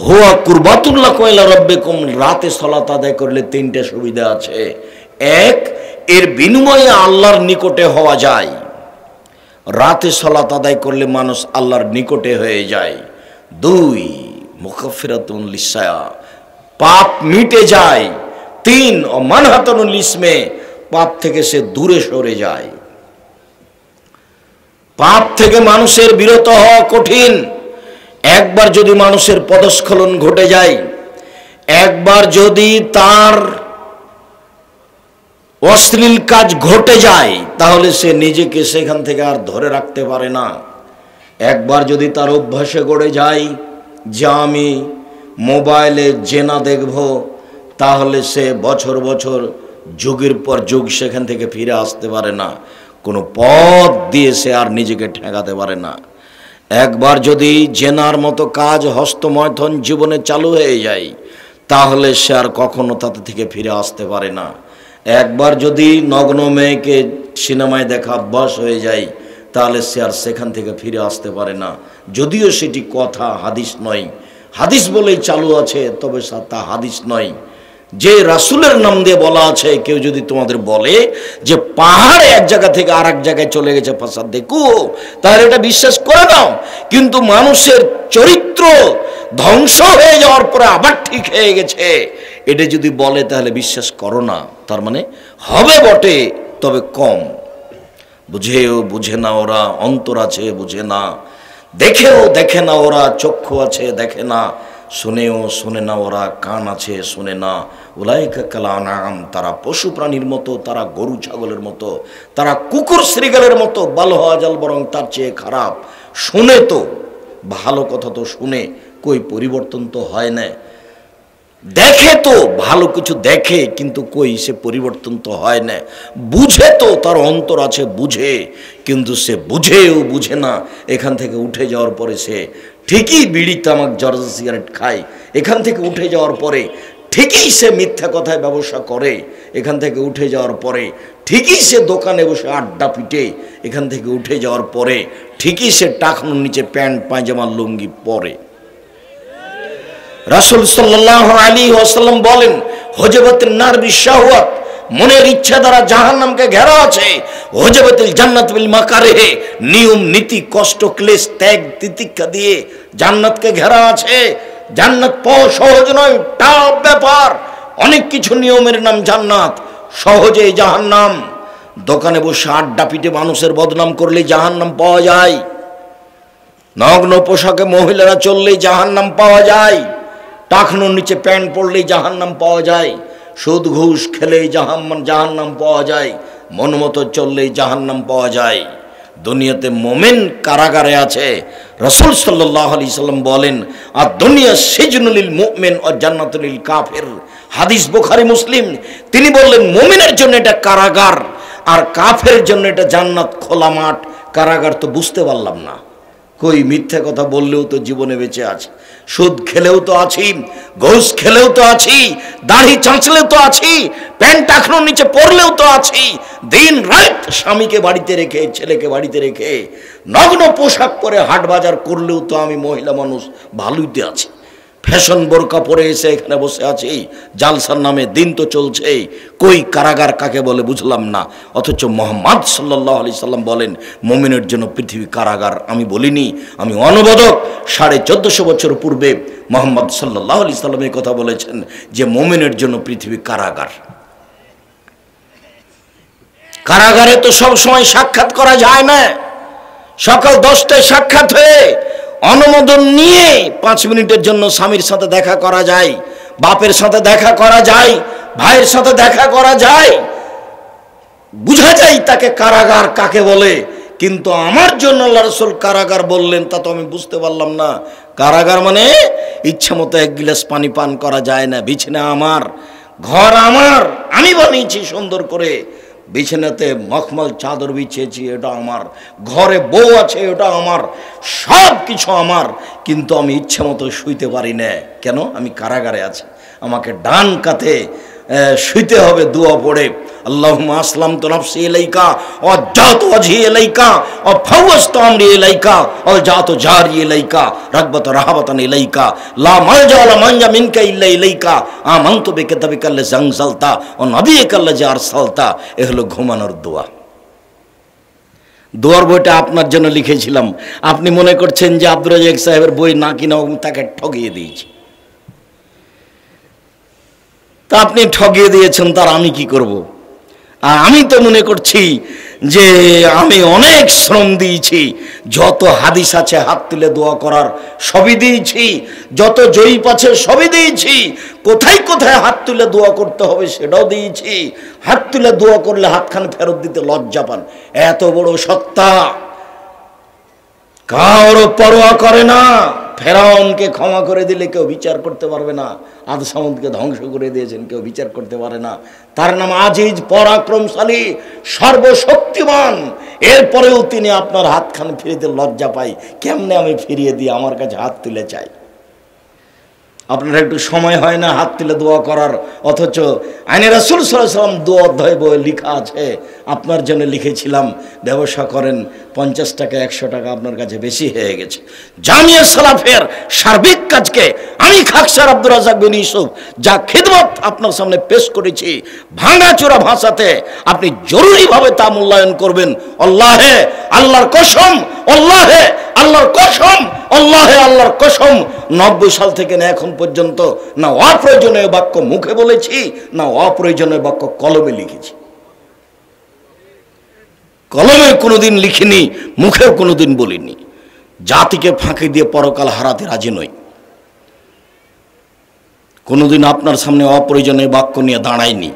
হুয়া কুরবাতুল্লাহ ইলা রাব্বিকুম, রাতে সালাত আদায় করলে তিনটে সুবিধা আছে। এক, এর বিনিময়ে আল্লাহর নিকটে হওয়া যায়। রাতে সালাত আদায় করলে মানুষ আল্লাহর নিকটে হয়ে যায়। দুই, মুকাফফিরাতুন লিসায়া, পাপ মিটে যায়। তিন, ও মানহাতুল ইসমে, পাপ থেকে সে দূরে সরে যায়। পাপ থেকে মানুষের বিরত হওয়া কঠিন। একবার যদি মানুষের পদস্খলন ঘটে যায়, একবার যদি তার অশ্লীল কাজ ঘটে যায়, তাহলে সে নিজেকে সেখান থেকে আর ধরে রাখতে পারে না। একবার যদি তার অভ্যাসে গড়ে যায় যে আমি মোবাইলে জেনা দেখব, তাহলে সে বছর বছর, যুগের পর যুগ সেখান থেকে ফিরে আসতে পারে না। কোনো পথ দিয়ে সে আর নিজেকে ঠেকাতে পারে না। একবার যদি জেনার মতো কাজ, হস্তমৈথুন জীবনে চালু হয়ে যায়, তাহলে সে আর কখনো তাতে থেকে ফিরে আসতে পারে না। একবার যদি নগ্ন মেয়েকে সিনেমায় দেখা অভ্যাস হয়ে যায়, তাহলে সে আর সেখান থেকে ফিরে আসতে পারে না। যদিও সেটি কথা, হাদিস নয়। হাদিস বলেই চালু আছে, তবে তা হাদিস নয়। যে রাসূলের নাম দিয়ে বলা আছে, কেউ যদি তোমাদের বলে যে পাহাড় এক জায়গা থেকে আর এক জায়গায় চলে গেছে, ফাসাদ দেখো, তাহলে এটা বিশ্বাস করে নাও। কিন্তু মানুষের চরিত্র ধ্বংস হয়ে যাওয়ার পরে আবার ঠিক হয়ে গেছে, এটা যদি বলে তাহলে বিশ্বাস করো না। তার মানে হবে বটে, তবে কম। বুঝেও বুঝে না ওরা, অন্তর আছে বুঝে না। দেখেও দেখে না ওরা, চক্ষু আছে দেখে না। শুনেও শোনে না ওরা, কান আছে শোনে না। উলাইকা কাল আনআম, তারা পশু প্রাণীর মতো, তারা গরু ছাগলের মতো, তারা কুকুর শ্রীগালের মতো। বাল হওয়া জাল, বরং তার চেয়ে খারাপ। শুনে তো, ভালো কথা তো শুনে, কই পরিবর্তন তো হয় না। দেখে তো, ভালো কিছু দেখে, কিন্তু কই সে পরিবর্তন তো হয় না। বুঝে তো, তার অন্তর আছে বুঝে, কিন্তু সে বুঝেও বুঝে না। এখান থেকে উঠে যাওয়ার পরে সে ঠিকই বিড়ি, তামাক, জর্দা, সিগারেট খায়। এখান থেকে উঠে যাওয়ার পরে ঠিকই সে মিথ্যা কথায় ব্যবসা করে। এখান থেকে উঠে যাওয়ার পরে ঠিকই সে দোকানে বসে আড্ডা পিটে। এখান থেকে উঠে যাওয়ার পরে ঠিকই সে টাকনুর নিচে প্যান্ট, পায়জামা, লুঙ্গি পরে। রাসূল সাল্লাল্লাহু আলাইহি ওয়াসাল্লাম বলেন, হুজবাতুন নার বিশাহওয়াত, মনের ইচ্ছা দ্বারা জাহান্নামকে ঘেরা আছে। হুজবাতুল জান্নাত বিল মাকারিহ, নিয়ম নীতি, কষ্ট, ক্লেশ, ত্যাগ তিতিক্ষা দিয়ে জান্নাতকে ঘেরা আছে। জান্নাত পাওয়া সহজ নয়, টাফ ব্যাপার। অনেক কিছু নিয়মের নাম জান্নাত, সহজেই জাহান্নাম। দোকানে বসে আড্ডা পিটে মানুষের বদনাম করলে জাহান্নাম পাওয়া যায়। নগ্ন পোশাকে মহিলারা চললেই জাহান্নাম পাওয়া যায়। টাকনুর নিচে প্যান্ট পরলেই জাহান্নাম পাওয়া যায়। সুদ ঘুষ খেলেই জাহান্নাম পাওয়া যায়। মন মতো চললেই জাহান্নাম পাওয়া যায়। দুনিয়াতে মোমেন কারাগারে আছে। রাসূল সাল্লাল্লাহু আলাইহি সাল্লাম বলেন, আর দুনিয়া সিজনুল মুমিন ও জান্নাতুল কাফির। হাদিস বুখারী মুসলিম। তিনি বললেন, মুমিনের জন্য এটা কারাগার, আর কাফের জন্য এটা জান্নাত, খোলা মাঠ। কারাগার তো বুঝতে পারলাম না। কই মিথ্যা কথা বললেও তো জীবনে বেঁচে আছে, সুদ খেলেও তো আছি, ঘুষ খেলেও তো আছি, দাড়ি চাঁচলেও তো আছি, প্যান্ট টাকনোর নিচে পড়লেও তো আছি। দিন রাত স্বামীকে বাড়িতে রেখে, ছেলেকে বাড়িতে রেখে, নগ্ন পোশাক পরে হাট বাজার করলেও তো আমি মহিলা মানুষ ভালোইতে আছি। ফ্যাশন বোরকা পরে এসে এখানে বসে আছি, জালসার নামে দিন তো চলছে। কই কারাগার কাকে বলে বুঝলাম না। অথচ মুহাম্মদ সাল্লাল্লাহু আলাইহি সাল্লাম বলেন, মুমিনের জন্য পৃথিবী কারাগার। আমি বলিনি, আমি অনবদক 1450 বছর পূর্বে মুহাম্মদ সাল্লাল্লাহু আলাইহি সাল্লাম এই কথা বলেছেন যে মুমিনের জন্য পৃথিবী কারাগার। কারাগারে তো সব সময় সাক্ষাৎ করা যায় না। সকাল 10টায় সাক্ষাৎ হয়ে অনুমোদন নিয়ে 5 মিনিটের জন্য স্বামীর সাথে দেখা করা যায়, বাপের সাথে দেখা করা যায়, ভাইয়ের সাথে দেখা করা যায়, বুঝা যায় তাকে কারাগার কাকে বলে। কিন্তু আমার জন্য আল্লাহ রাসূল কারাগার বললেন, তা তো আমি বুঝতে পারলাম না। কারাগার মানে ইচ্ছা মতো 1 গ্লাস পানি পান করা যায় না, বিছানা আমার, ঘর আমার, আমি বানিয়েছি সুন্দর করে, বিছানাতে মখমল চাদর বিছিয়েছি, এটা আমার। ঘরে বউ আছে, এটা আমার। সব কিছু আমার, কিন্তু আমি ইচ্ছে মতো শুইতে পারি না। কেন? আমি কারাগারে আছি। আমাকে ডান কাতে শুইতে হবে দোয়া পড়ে, আল্লাহুম্মা আসলামতু নাফসি ইলাইকা ওয়া জাতু ওয়াজহি ইলাইকা ওয়া ফাওয়াজতু আমরি ইলাইকা ওয়া জাতু জারি ইলাইকা রাগবাত রাহাবাতান ইলাইকা লা মালজা ওয়া লা মানজা মিনকা ইল্লা ইলাইকা আমানতু বিকিতাবিকা আল্লাযী আনজালতা ওয়া নাবিয়্যিকা আল্লাযী আরসালতা। এ হলো ঘুমানোর দোয়া। দোয়ার বইটা আপনার জন্য লিখেছিলাম। আপনি মনে করছেন যে আব্দুর রাজ্জাক সাহেবের বই না কিনা তাকে ঠকিয়ে দিয়েছি। তা আপনি ঠকিয়ে দিয়েছেন, তার আমি কি করব? আর আমি তো মনে করছি যে আমি অনেক শ্রম দিয়েছি। যত হাদিস আছে হাত তুলে দোয়া করার সবই দিয়েছি, যত জয়ীপ আছে সবই দিয়েছি, কোথায় কোথায় হাত তুলে দোয়া করতে হবে সেটাও দিয়েছি। হাত তুলে দোয়া করলে হাতখান ফেরত দিতে লজ্জা পান। এত বড় সত্তা কারো পরোয়া করে না। ফেরাউনকে ক্ষমা করে দিলে কেউ বিচার করতে পারবে না। আদ সামুদকে ধ্বংস করে দিয়েছেন, কেউ বিচার করতে পারে না। তার নাম আজিজ, পরাক্রমশালী, সর্বশক্তিমান। এরপরেও তিনি আপনার হাতখান ফিরিয়ে লজ্জা পাই। কেমনে আমি ফিরিয়ে দিই? আমার কাছে হাত তুলে চাই। আপনার একটু সময় হয় না হাত তুলে দোয়া করার? অথচ আইনে রাসূল সাল্লাল্লাহু আলাইহি ওয়াসাল্লাম দোয়া অধ্যায় বই লেখা আছে। আপনার জন্য লিখেছিলাম, ব্যবসা করেন, 50 টাকা 100 টাকা আপনার কাছে বেশি হয়ে গেছে। জামিয়া সালাফের সার্বিক কাজকে আমি খাকসার আব্দুর রাজ্জাক বিন ইউসুফ যা খিদমত আপনার সামনে পেশ করেছি, ভাঙাচোরা ভাষাতে আপনি জরুরিভাবে তা মূল্যায়ন করবেন। আল্লাহে আল্লাহর কসম, আল্লাহে আল্লাহর কসম, আল্লাহে আল্লাহর কসম, 90 সাল থেকে না এখন পর্যন্ত না অপ্রয়োজনীয় বাক্য মুখে বলেছি, না অপ্রয়োজনীয় বাক্য কলমে লিখেছি। কলমে কোনোদিন লিখিনি, মুখেও কোনোদিন বলিনি। জাতিকে ফাঁকি দিয়ে পরকাল হারাতে রাজি নই। কোনোদিন আপনার সামনে অপ্রয়োজনীয় বাক্য নিয়ে দাঁড়ায়নি।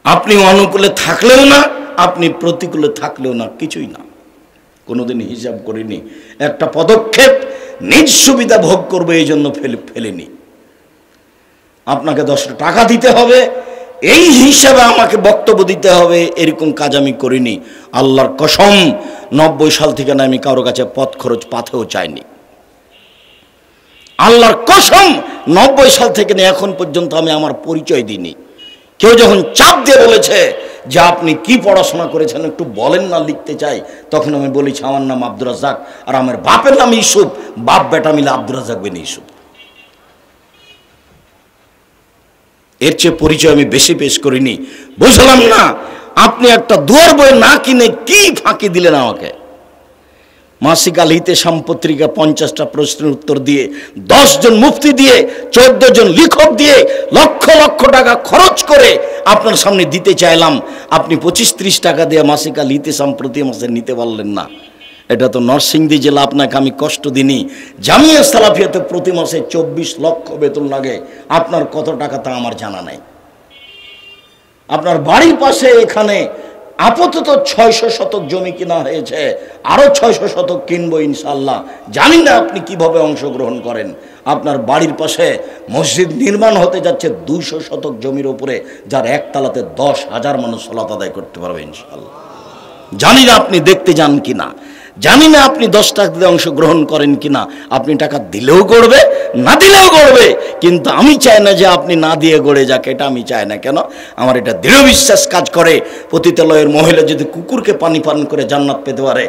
আপনি অনুকূলে থাকলেও না, আপনি প্রতিকূলে থাকলেও না, কিছুই না। কোনোদিন হিসাব করিনি। একটা পদক্ষেপ নিজ সুবিধা ভোগ করবে এই জন্য ফেলেনি। আপনাকে 10 টাকা দিতে হবে এই হিসাবে আমাকে বক্তব্য দিতে হবে, এরকম কাজ আমি করিনি। আল্লাহর কসম, 90 সাল থেকে না আমি কারো কাছে পথ খরচ পাথেও চাইনি। আল্লাহর কসম, 90 সাল থেকে না এখন পর্যন্ত আমি আমার পরিচয় দিইনি। কেউ যখন চাপ দিয়ে বলেছে যে আপনি কি পড়াশোনা করেছেন একটু বলেন না, লিখতে চাই, তখন আমি বলেছি আমার নাম আব্দুর রাজ্জাক, আর আমার বাপের নাম ইউসুফ, বাপ বেটা মিলে আব্দুর রাজ্জাক বিন ইউসুফ। এর চেয়ে পরিচয় আমি বেশি পেশ করিনি। বুঝলাম না আপনি একটা দুয়ার বই না কিনে কি ফাঁকি দিলেন আমাকে। মাসিক আল ইতিসাম পত্রিকা 50টা প্রশ্নের উত্তর দিয়ে, 10 জন মুফতি দিয়ে, 14 জন লেখক দিয়ে, লক্ষ লক্ষ টাকা খরচ করে আপনার সামনে দিতে চাইলাম। আপনি 25-30 টাকা দিয়ে মাসিক আল ইতিসাম প্রতি মাসে নিতে পারলেন না। এটা তো নরসিংদী জেলা, আপনাকে আমি কষ্ট দিইনি। জামিয়া সালাফিয়াতে প্রতি মাসে 24 লক্ষ বেতন লাগে। আপনার কত টাকা তা আমার জানা নাই। আপনার বাড়ির পাশে এখানে আপাতত 600 শতক জমি কিনা হয়েছে, আরো 600 শতক কিনবো ইনশাল্লাহ। জানি না আপনি কিভাবে অংশগ্রহণ করেন। আপনার বাড়ির পাশে মসজিদ নির্মাণ হতে যাচ্ছে 200 শতক জমির উপরে, যার একতলাতে 10,000 মানুষ সালাত আদায় করতে পারবে ইনশাল্লাহ। জানি না আপনি দেখতে যান কিনা, জানি না আপনি 10 টাকা দিয়ে অংশগ্রহণ করেন কিনা। আপনি টাকা দিলেও গড়বে, না দিলেও গড়বে, কিন্তু আমি চাই না যে আপনি না দিয়ে গড়ে যাক। এটা আমি চাই না। কেন? আমার এটা দৃঢ় বিশ্বাস কাজ করে, পতিতালয়ের মহিলা যদি কুকুরকে পানি পান করে জান্নাত পেতে পারে,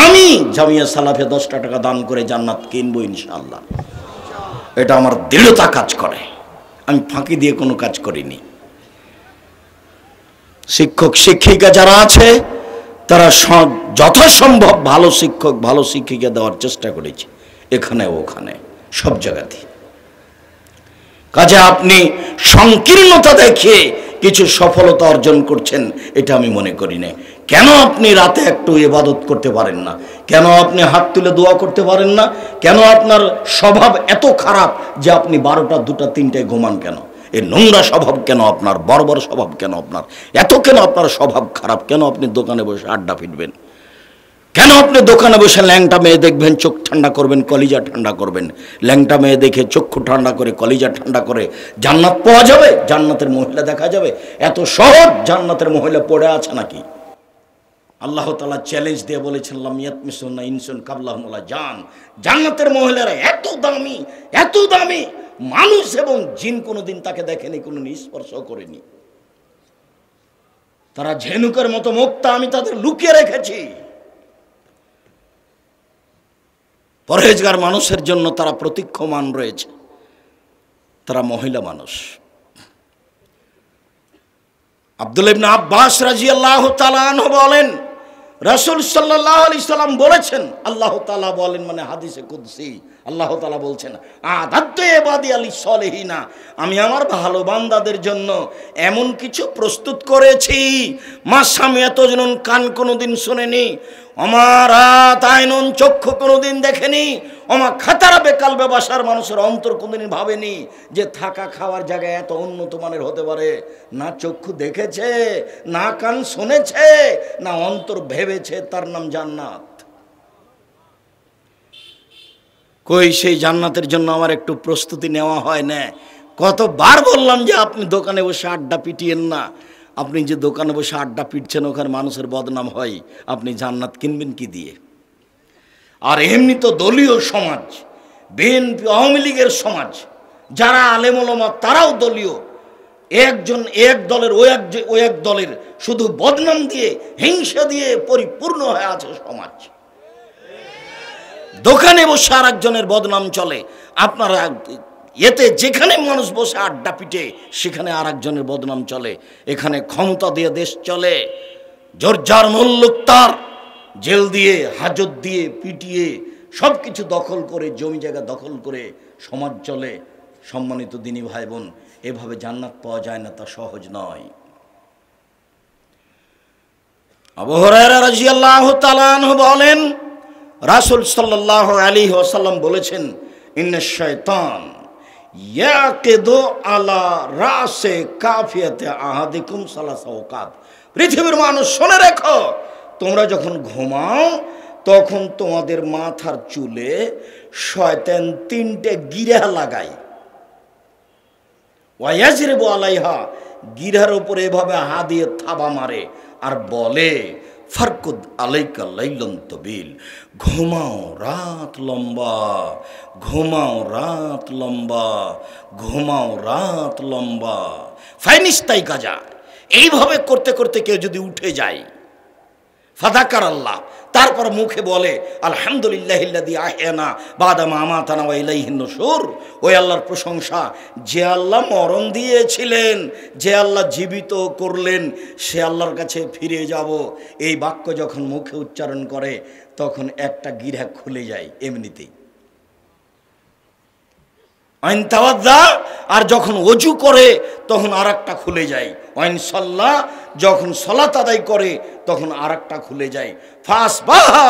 আমি জামিয়া সালাফে 10 টাকা দান করে জান্নাত কিনবো ইনশাআল্লাহ। এটা আমার দৃঢ়তা কাজ করে। আমি ফাঁকি দিয়ে কোনো কাজ করিনি। শিক্ষক শিক্ষিকা যারা আছে তারা যথাসম্ভব ভালো শিক্ষক ভালো শিক্ষিকা দেওয়ার চেষ্টা করেছি, এখানে ওখানে সব জায়গাতে। কাজে আপনি সংকীর্ণতা দেখিয়ে কিছু সফলতা অর্জন করছেন এটা আমি মনে করি না। কেন আপনি রাতে একটু ইবাদত করতে পারেন না? কেন আপনি হাত তুলে দোয়া করতে পারেন না? কেন আপনার স্বভাব এত খারাপ যে আপনি 12টা 2টা 3টায় ঘুমান? কেন এই নোংরা স্বভাব? কেন আপনার বর্বর স্বভাব? কেন আপনার এত কেন আপনার স্বভাব খারাপ? কেন আপনি দোকানে বসে আড্ডা ফিরবেন? কেন আপনি দোকানে বসে ল্যাংটা মেয়ে দেখবেন, চোখ ঠান্ডা করবেন, কলিজা ঠান্ডা করবেন? ল্যাংটা মেয়ে দেখে চক্ষু ঠান্ডা করে, কলিজা ঠান্ডা করে জান্নাত পাওয়া যাবে, জান্নাতের মহিলা দেখা যাবে? এত সহজ জান্নাতের মহিলা পড়ে আছে নাকি? আল্লাহ তাআলা চ্যালেঞ্জ দিয়ে বলেছেন, লাম ইয়াতমিসুন্না ইনসুন কাবলাহুম ওয়ালা জান। জান্নাতের মহিলারা এত দামি, এত দামি, মানুষ এবং জিন কোনোদিন তাকে দেখেনি, কোনো স্পর্শ করেনি। তারা ঝিনুকের মতো মুক্তা, আমি তাদের লুকিয়ে রেখেছি। পরহেজগার মানুষের জন্য তারা প্রতীক্ষমান রয়েছে, তারা মহিলা মানুষ। আব্দুল্লাহ ইবনে আব্বাস রাদিয়াল্লাহু তাআলা আনহু বলেন, রাসূল সাল্লাল্লাহু আলাইহি সাল্লাম বলেছেন, আল্লাহ তাআলা বলেন, মানে হাদিসে কুদসি, আল্লাহ তাআলা বলছেন, আদাদ্দু ইবাদি আলিস সলিহিনা, আমি আমার ভালো বান্দাদের জন্য এমন কিছু প্রস্তুত করেছি, মা সামিয়াতুন, কান কোনোদিন শুনেনি, আমার আতাইনুন, চক্ষু কোনোদিন দেখেনি, ওমা খাতারা বেকাল ব্যবসার মানুষের অন্তর কোনোদিন ভাবেনি যে থাকা খাওয়ার জায়গায় এত উন্নত মানের হতে পারে। না চক্ষু দেখেছে, না কান শুনেছে, না অন্তর ভেবেছে তার নাম জান্নাত। কই সেই জান্নাতের জন্য আমার একটু প্রস্তুতি নেওয়া হয় না? কতবার বললাম যে আপনি দোকানে বসে আড্ডা পিটিয়েন না। আপনি যে দোকানে বসে আড্ডা পিটছেন, ওখানে মানুষের বদনাম হয়, আপনি জান্নাত কিনবেন কি দিয়ে? আর এমনি তো দলীয় সমাজ, বিএনপি আওয়ামী লীগের সমাজ, যারা আলেম ওলামা তারাও দলীয়, একজন এক দলের ও এক দলের শুধু বদনাম দিয়ে, হিংসা দিয়ে পরিপূর্ণ হয়ে আছে সমাজ। দোকানে বসে আর একজনের বদনাম চলে, আপনারা এতে যেখানে মানুষ বসে আড্ডা পিটে সেখানে আর একজনের বদনাম চলে। এখানে ক্ষমতা দিয়ে দেশ চলে, জোরজার মূল্যক তার, জেল দিয়ে, হাজত দিয়ে, পিটিয়ে সব কিছু দখল করে, জমি জায়গা দখল করে সমাজ চলে। সম্মানিত দিনী ভাই বোন, এভাবে জান্নাত পাওয়া যায় না, তা সহজ নয়। আবু হুরায়রা রাদিয়াল্লাহু তাআলা আনহু বলেন, রাসূল সাল্লাল্লাহু আলাইহি ওয়াসাল্লাম বলেছেন, ইন্নাশ শাইতান ইয়াকিদু আলা রাসে কাফিয়াতে আহাদিকুম সালাসা ওয়াকাত। পৃথিবীর মানুষ শুনে রেখো, তোমরা যখন ঘুমাও তখন তোমাদের মাথার চুলে শয়তান 3টে গিরা লাগায়। ওয়ায়াজরিবু আলাইহা, গিরার উপরে এভাবে হাত দিয়ে থাবা মারে আর বলে, ফারকুদ আলাইকা লাইলান তবিল, ঘুমাও রাত লম্বা, ঘুমাও রাত লম্বা, ঘুমাও রাত লম্বা। ফাইনিস্তাই কাজা, এইভাবে করতে করতে কেউ যদি উঠে যায়, ফাদাকার আল্লাহ, তারপর মুখে বলে, আলহামদুলিল্লাহিল্লাযী আহয়ানা বাদা মা আমাতানা ওয়া ইলাইহিন নুশুর, ওই আল্লাহর প্রশংসা যে আল্লাহ মরণ দিয়েছিলেন, যে আল্লাহ জীবিত করলেন, সে আল্লাহর কাছে ফিরে যাব। এই বাক্য যখন মুখে উচ্চারণ করে তখন একটা গিরা খুলে যায় এমনিতেই। আইন তাওয়াজ্জা, আর যখন ওযু করে তখন আরেকটা খুলে যায়। আইন সাল্লাহ, যখন সালাত আদায় করে তখন আরেকটা খুলে যায়। ফাসবাহা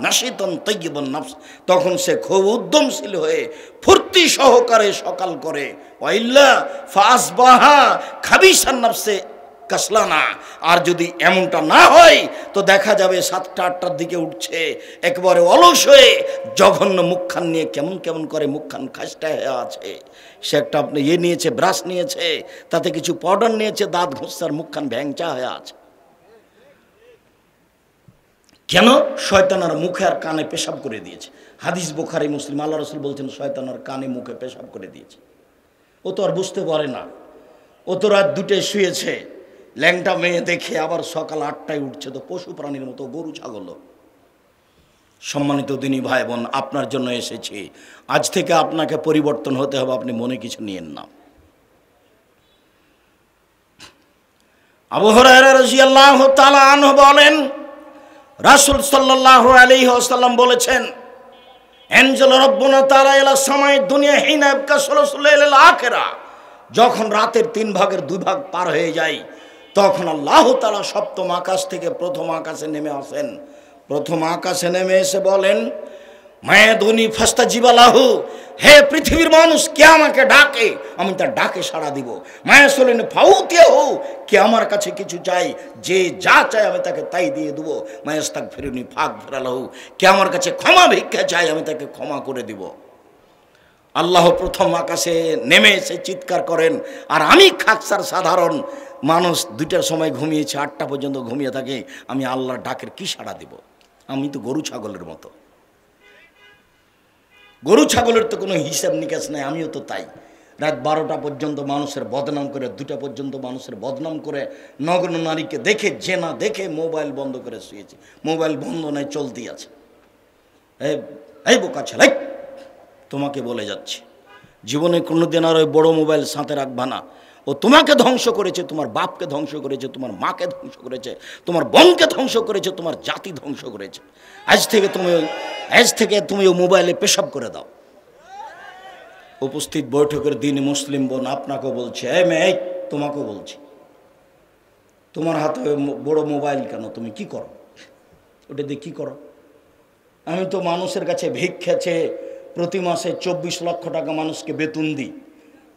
নাশিতান তাইয়িবান নাফস, তখন সে খুব উদ্যমশীল হয়ে ফুর্তি সহকারে সকাল করে। ওয়াইল্লা ফাসবাহা খাবিসান নাফসে কাসলানা, আর যদি এমনটা না হয় তো দেখা যাবে 7টা 8টার দিকে উঠছে একবারে অলস হয়ে, জঘন্য মুখখান নিয়ে কেমন কেমন করে, মুখখান খাসটা হয়ে আছে। সে একটা আপনি নিয়েছে, ব্রাশ নিয়েছে, তাতে কিছু পাউডার নিয়েছে, দাঁত ঘষার, মুখখান ভ্যাংচা হয়ে আছে। কেন? শয়তানার মুখে আর কানে পেশাব করে দিয়েছে। হাদিস বুখারী মুসলিম, আল্লাহ রাসূল বলছেন, শয়তানার কানে মুখে পেশাব করে দিয়েছে। ও তো আর বুঝতে পারে না, ও তো রাত 2টায় শুয়েছে, ল্যাংটা মেয়ে দেখে আবার সকাল 8টায় উঠছে, তো পশু প্রাণীর মতো, গরু ছাগল। সম্মানিত দিনী ভাই বোন, আপনার জন্য এসেছি, আজ থেকে আপনাকে পরিবর্তন হতে হবে, আপনি মনে কিছু নিয়েন না। আবু হুরায়রা রাদিয়াল্লাহু তাআলা আনহু বলেন, রাসূল সাল্লাল্লাহু আলাইহি ওয়াসাল্লাম বলেছেন, আনজাল রাব্বুনা তাআলা ইলা সামাই দুনিয়া হিনা ইবকা সুলুসুল লাইলিল আখিরা, যখন রাতের 3 ভাগের 2 ভাগ পার হয়ে যায় তখন আল্লাহ তাআলা সপ্তম আকাশ থেকে প্রথম আকাশে নেমে আসেন। প্রথম আকাশে নেমে এসে বলেন, মায়া ধনী ফাস্তা জীবালাহু, হে পৃথিবীর মানুষ কে আমাকে ডাকে আমি তার ডাকে সাড়া দিব। মায়া চলেন ফাউতে হো, কে আমার কাছে কিছু চাই, যে যা চাই আমি তাকে তাই দিয়ে দেবো। মায়াস্তাক ফিরুনি ফাঁক ফেরালাহু, কে আমার কাছে ক্ষমা ভিক্ষা চাই আমি তাকে ক্ষমা করে দিব। আল্লাহ প্রথম আকাশে নেমে এসে চিৎকার করেন, আর আমি খাকসার সাধারণ মানুষ 2টার সময় ঘুমিয়েছে, 8টা পর্যন্ত ঘুমিয়ে থাকে, আমি আল্লাহর ডাকের কি সাড়া দিব? আমি তো গরু ছাগলের মতো। গরু ছাগলের তো কোনো হিসাব নিকাশ নাই, আমিও তো তাই। রাত 12টা পর্যন্ত মানুষের বদনাম করে, 2টা পর্যন্ত মানুষের বদনাম করে, নগ্ন নারীকে দেখে যে না দেখে মোবাইল বন্ধ করে শুয়েছি। মোবাইল বন্ধ নয়, চলতি আছে। এই বোকা ছেলে, তোমাকে বলে যাচ্ছি, জীবনে কোনোদিন আর ওই বড় মোবাইল সাথে রাখবা না। ও তোমাকে ধ্বংস করেছে, তোমার বাপকে ধ্বংস করেছে, তোমার মাকে ধ্বংস করেছে, তোমার বোনকে ধ্বংস করেছে, তোমার জাতি ধ্বংস করেছে। আজ থেকে তুমি ও মোবাইলে পেশাব করে দাও। উপস্থিত বৈঠকের দিন মুসলিম বোন আপনাকেও বলছে, এই তোমাকেও বলছি, তোমার হাতে বড় মোবাইল কেন? তুমি কি করো ওটা দিয়ে? কি করো? আমি তো মানুষের কাছে ভিক্ষা চেয়ে প্রতি মাসে 24 লক্ষ টাকা মানুষকে বেতন দিই,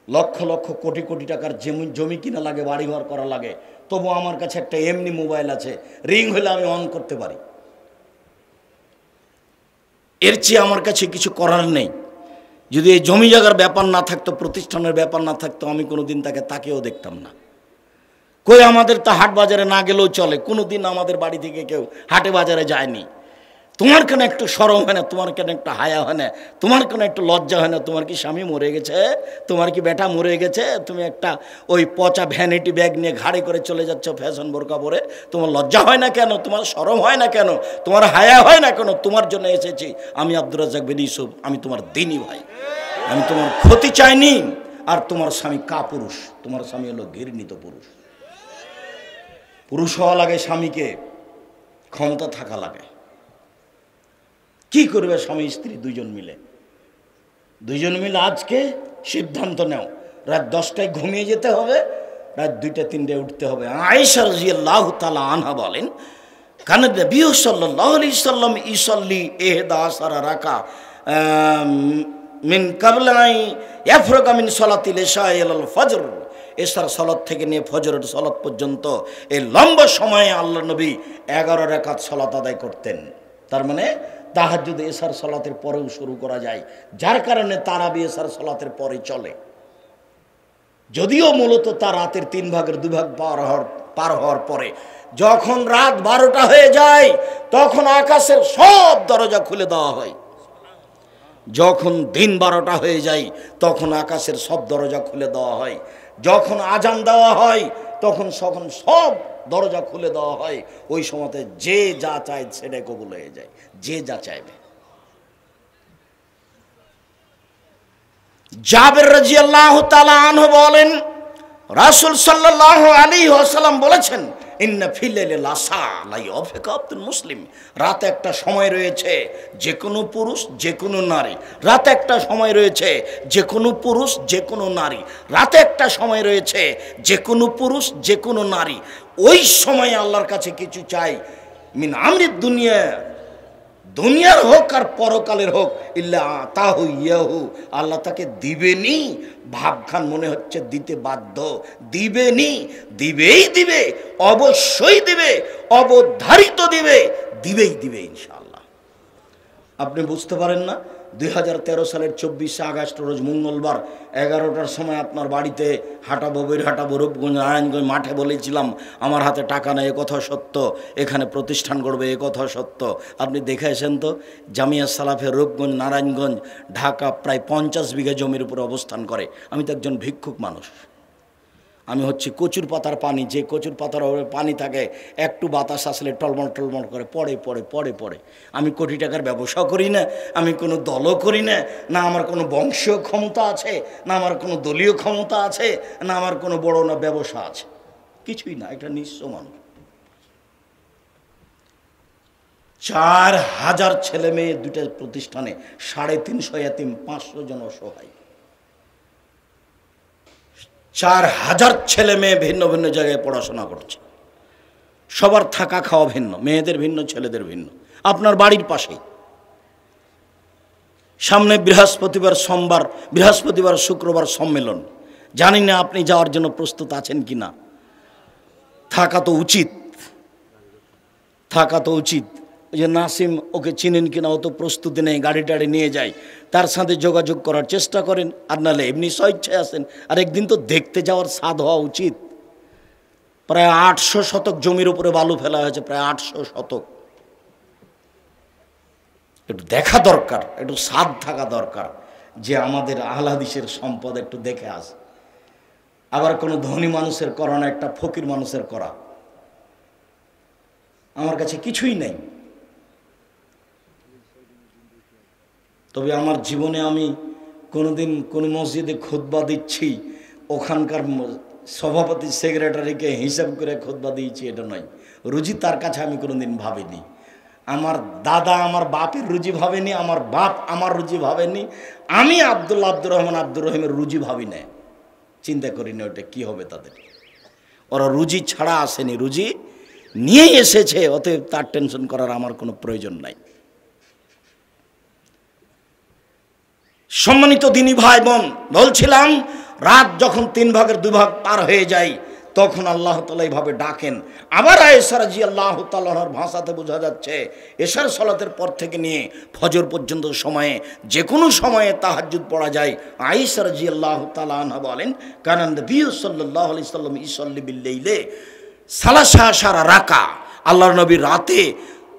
লক্ষ লক্ষ কোটি কোটি টাকার জমি কিনা লাগে, বাড়িঘর করা লাগে, তবু আমার কাছে একটা এমনি মোবাইল আছে, রিং হলে আমি অন করতে পারি। এর চেয়ে আমার কাছে কিছু করার নেই। যদি এই জমি জায়গার ব্যাপার না থাকতো, প্রতিষ্ঠানের ব্যাপার না থাকতো, আমি কোনোদিন তাকেও দেখতাম না। কই আমাদের তা হাট বাজারে না গেলেও চলে, কোনোদিন আমাদের বাড়ি থেকে কেউ হাটে বাজারে যায়নি। তোমার কেন একটু শরম হয় না? তোমার কেন একটু হায়া হয় না? তোমার কেন একটু লজ্জা হয় না? তোমার কি স্বামী মরে গেছে? তোমার কি বেটা মরে গেছে? তুমি একটা ওই পচা ভ্যানিটি ব্যাগ নিয়ে ঘাড়ে করে চলে যাচ্ছ ফ্যাশন বোরকা পরে। তোমার লজ্জা হয় না কেন? তোমার শরম হয় না কেন? তোমার হায়া হয় না কেন? তোমার জন্য এসেছি আমি, আব্দুর রাজ্জাক বিন ইউসুফ, আমি তোমার দিনী ভাই, আমি তোমার ক্ষতি চাইনি। আর তোমার স্বামী কাপুরুষ, তোমার স্বামী হলো ঘৃণিত পুরুষ। পুরুষ হওয়া লাগে স্বামীকে, ক্ষমতা থাকা লাগে। কি করবে স্বামী স্ত্রী দুইজন মিলে আজকে সিদ্ধান্ত নাও, রাত 10টায় ঘুমিয়ে যেতে হবে, রাত 2টা 3টায় উঠতে হবে। আয়েশা রাদিয়াল্লাহু তাআলা আনহা বলেন, কান নবী সাল্লাল্লাহু আলাইহি সাল্লাম ইসাল্লি 11 রাকা মিন কাবলাই ইয়াফরুগা মিন সালাতিল ইশা ইলাল ফজর। এশার সালাত থেকে নিয়ে ফজরের সালাত পর্যন্ত এই লম্বা সময়ে আল্লাহ নবী 11 রাকাত সালাত আদায় করতেন। তার মানে তাহাজ্জুদ এশার সালাতের পরেও শুরু করা যায়, যার কারণে তারাবি এশার সালাতের পরে চলে। যদিও মূলত তার রাতের 3 ভাগের 2 ভাগ পার হওয়ার পরে যখন রাত 12টা হয়ে যায়, তখন আকাশের সব দরজা খুলে দেওয়া হয়। যখন দিন 12টা হয়ে যায়, তখন আকাশের সব দরজা খুলে দেওয়া হয়। যখন আজান দেওয়া হয়, তখন সব দরজা খুলে দেওয়া হয়। ওই সময়তে যে যা চায় সেটাই কবুল হয়ে যায়, যে যা চাইবে। জাবের রাদিয়াল্লাহু তাআলা আনহু বলেন, রাসূল সাল্লাল্লাহু আলাইহি ওয়াসাল্লাম বলেছেন, ইন্না ফিল লাইলি লাসা লা ইয়াফিকা আব্দুল মুসলিম। রাতে একটা সময় রয়েছে যে কোনো পুরুষ যে কোনো নারী, রাতে একটা সময় রয়েছে যে কোনো পুরুষ যে কোনো নারী, রাতে একটা সময় রয়েছে যে কোনো পুরুষ যে কোনো নারী। ওই সময় আল্লাহর কাছে কিছু চাই, মিন আমরিদ দুনিয়া, দুনিয়ার হোক আর পরকালের হোক, ইল্লা আতাহু ইয়াহু, আল্লাহ তাকে দিবেনি। ভাবখান মনে হচ্ছে দিতে বাধ্য, দিবেনি, দিবে, অবশ্যই দিবে, অবধারিত দিবেই ইনশাআল্লাহ। আপনি বুঝতে পারেন না, 2013 সালের 24শে আগস্ট রোজ মঙ্গলবার 11টার সময় আপনার বাড়িতে হাঁটাবো রূপগঞ্জ নারায়ণগঞ্জ মাঠে বলেছিলাম আমার হাতে টাকা নেই, এ কথা সত্য, এখানে প্রতিষ্ঠান করবে, এ কথা সত্য। আপনি দেখে আসেন তো, জামিয়া সালাফের রূপগঞ্জ নারায়ণগঞ্জ ঢাকা প্রায় 50 বিঘা জমির উপরে অবস্থান করে। আমি তো একজন ভিক্ষুক মানুষ, আমি হচ্ছে কচুর পাতার পানি, যে কচুর পাতার পানি থাকে একটু বাতাস আসলে টলমল করে পড়ে। আমি কোটি টাকার ব্যবসা করি না, আমি কোনো দলও করি না, না আমার কোনো বংশীয় ক্ষমতা আছে, না আমার কোনো দলীয় ক্ষমতা আছে, না আমার কোনো বড় না ব্যবসা আছে, কিছুই না, একটা নিঃস্ব মানুষ। 4000 ছেলে মেয়ে 2টা প্রতিষ্ঠানে, 350 এতিম, 500 জন অসহায়। 4000 ছেলে মেয়ে ভিন্ন ভিন্ন জায়গায় পড়াশোনা করছে, সবার থাকা খাওয়া ভিন্ন, মেয়েদের ভিন্ন ছেলেদের ভিন্ন, আপনার বাড়ির পাশেই। সামনে বৃহস্পতিবার, সোমবার, বৃহস্পতিবার শুক্রবার সম্মেলন। জানি না আপনি যাওয়ার জন্য প্রস্তুত আছেন কি না। থাকা তো উচিত, থাকা তো উচিত। ওই যে নাসিম, ওকে চিনেন কিনা, ও তো প্রস্তুতি নেই, গাড়ি টাড়ি নিয়ে যায়। তার সাথে যোগাযোগ করার চেষ্টা করেন, আর নাহলে এমনি স্বেচ্ছায় আসেন। আর একদিন তো দেখতে যাওয়ার স্বাদ হওয়া উচিত। প্রায় 800 শতক জমির উপরে বালু ফেলা হয়েছে, প্রায় 800 শতক। একটু দেখা দরকার, একটু স্বাদ থাকা দরকার যে আমাদের আহলে হাদিসের সম্পদ একটু দেখে আস। আবার কোনো ধনী মানুষের করা না, একটা ফকির মানুষের করা। আমার কাছে কিছুই নেই, তবে আমার জীবনে আমি কোনোদিন কোনো মসজিদে খুতবা দিচ্ছি, ওখানকার সভাপতি সেক্রেটারিকে হিসাব করে খুতবা দিয়েছি, এটা নয়। রুজি তার কাছে আমি কোনোদিন ভাবিনি। আমার দাদা আমার বাপের রুজি ভাবেনি, আমার বাপ আমার রুজি ভাবেনি, আমি আব্দুর রহিমের রুজি ভাবি না, চিন্তা করি না ওটা কী হবে তাদের। ওরা রুজি ছাড়া আসেনি, রুজি নিয়েই এসেছে, অতএব তার টেনশন করার আমার কোনো প্রয়োজন নাই। সম্মানিত দিনী ভাই বোন, বলছিলাম রাত যখন 3 ভাগের 2 ভাগ পার হয়ে যায় তখন আল্লাহ তাআলা এইভাবে ডাকেন। আবার আয়েশা রাদিয়াল্লাহু তাআলার ভাষাতে বোঝা যাচ্ছে এশার সালাতের পর থেকে নিয়ে ফজর পর্যন্ত সময়ে যে কোনো সময়ে তাহাজ্জুদ পড়া যায়। আয়েশা রাদিয়াল্লাহু তাআলা আনহা বলেন, কানান নবী সাল্লাল্লাহু আলাইহি সাল্লাম ইসাল্লি বিল লাইলে সালাসা আশারা রাকা, আল্লাহর নবী রাতে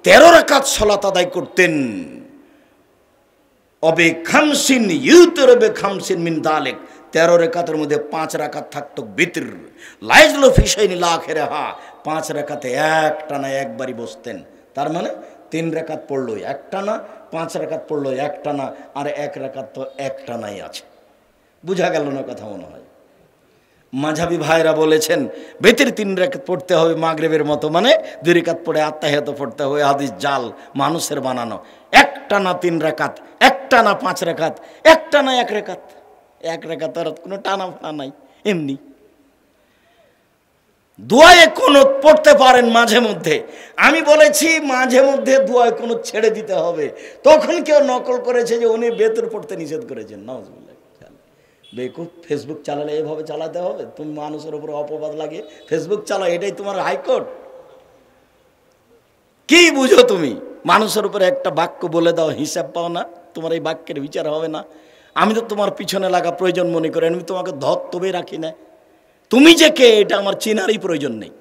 13 রাকাত সালাত আদায় করতেন। অবে খামসিন ইউতরবে খামসিন মিন দালিক, 13 রাকাতের মধ্যে 5 রাকাত থাকতো বিতর। লাইজলু ফি শাইনি লা আখিরাহা, 5 রাকাতে একটানা একবারই বসতেন। তার মানে 3 রাকাত পড়লো একটানা, 5 রাকাত পড়লো একটানা, আর 1 রাকাত তো একটানাই আছে। বুঝা গেল না কথা মনে হয়? মাঝাবি ভাইরা বলেছেন বেতের 3 রাকাত পড়তে হবে মাগরিবের মতো, মানে 2 রাকাত পড়ে আত্তাহিয়াত পড়তে হবে। হাদিস জাল, মানুষের বানানো। একটানা 3 রাকাত, একটানা 5 রাকাত, একটানা 1 রাকাত। 1 রাকাত আর কোনো টানা ফানা নাই, এমনি। দোয়ায়ে কুনুত পড়তে পারেন মাঝে মধ্যে। আমি বলেছি মাঝে মধ্যে দোয়ায়ে কুনুত ছেড়ে দিতে হবে। তখন কেউ নকল করেছে যে উনি বেতর পড়তে নিষেধ করেছেন। নাউজুবিল্লাহ। বেকুব, ফেসবুক চালালে এভাবে চালাতে হবে? তুমি মানুষের উপর অপবাদ লাগিয়ে ফেসবুক চালাও, এটাই তোমার হাইকোর্ট? কি বুঝো তুমি? মানুষের উপরে একটা বাক্য বলে দাও, হিসাব পাও না, তোমার এই বাক্যের বিচার হবে না। আমি তো তোমার পিছনে লাগা প্রয়োজন মনে করি, আমি তোমাকে ধর্তবে রাখি না। তুমি যে কে এটা আমার চেনারই প্রয়োজন নেই।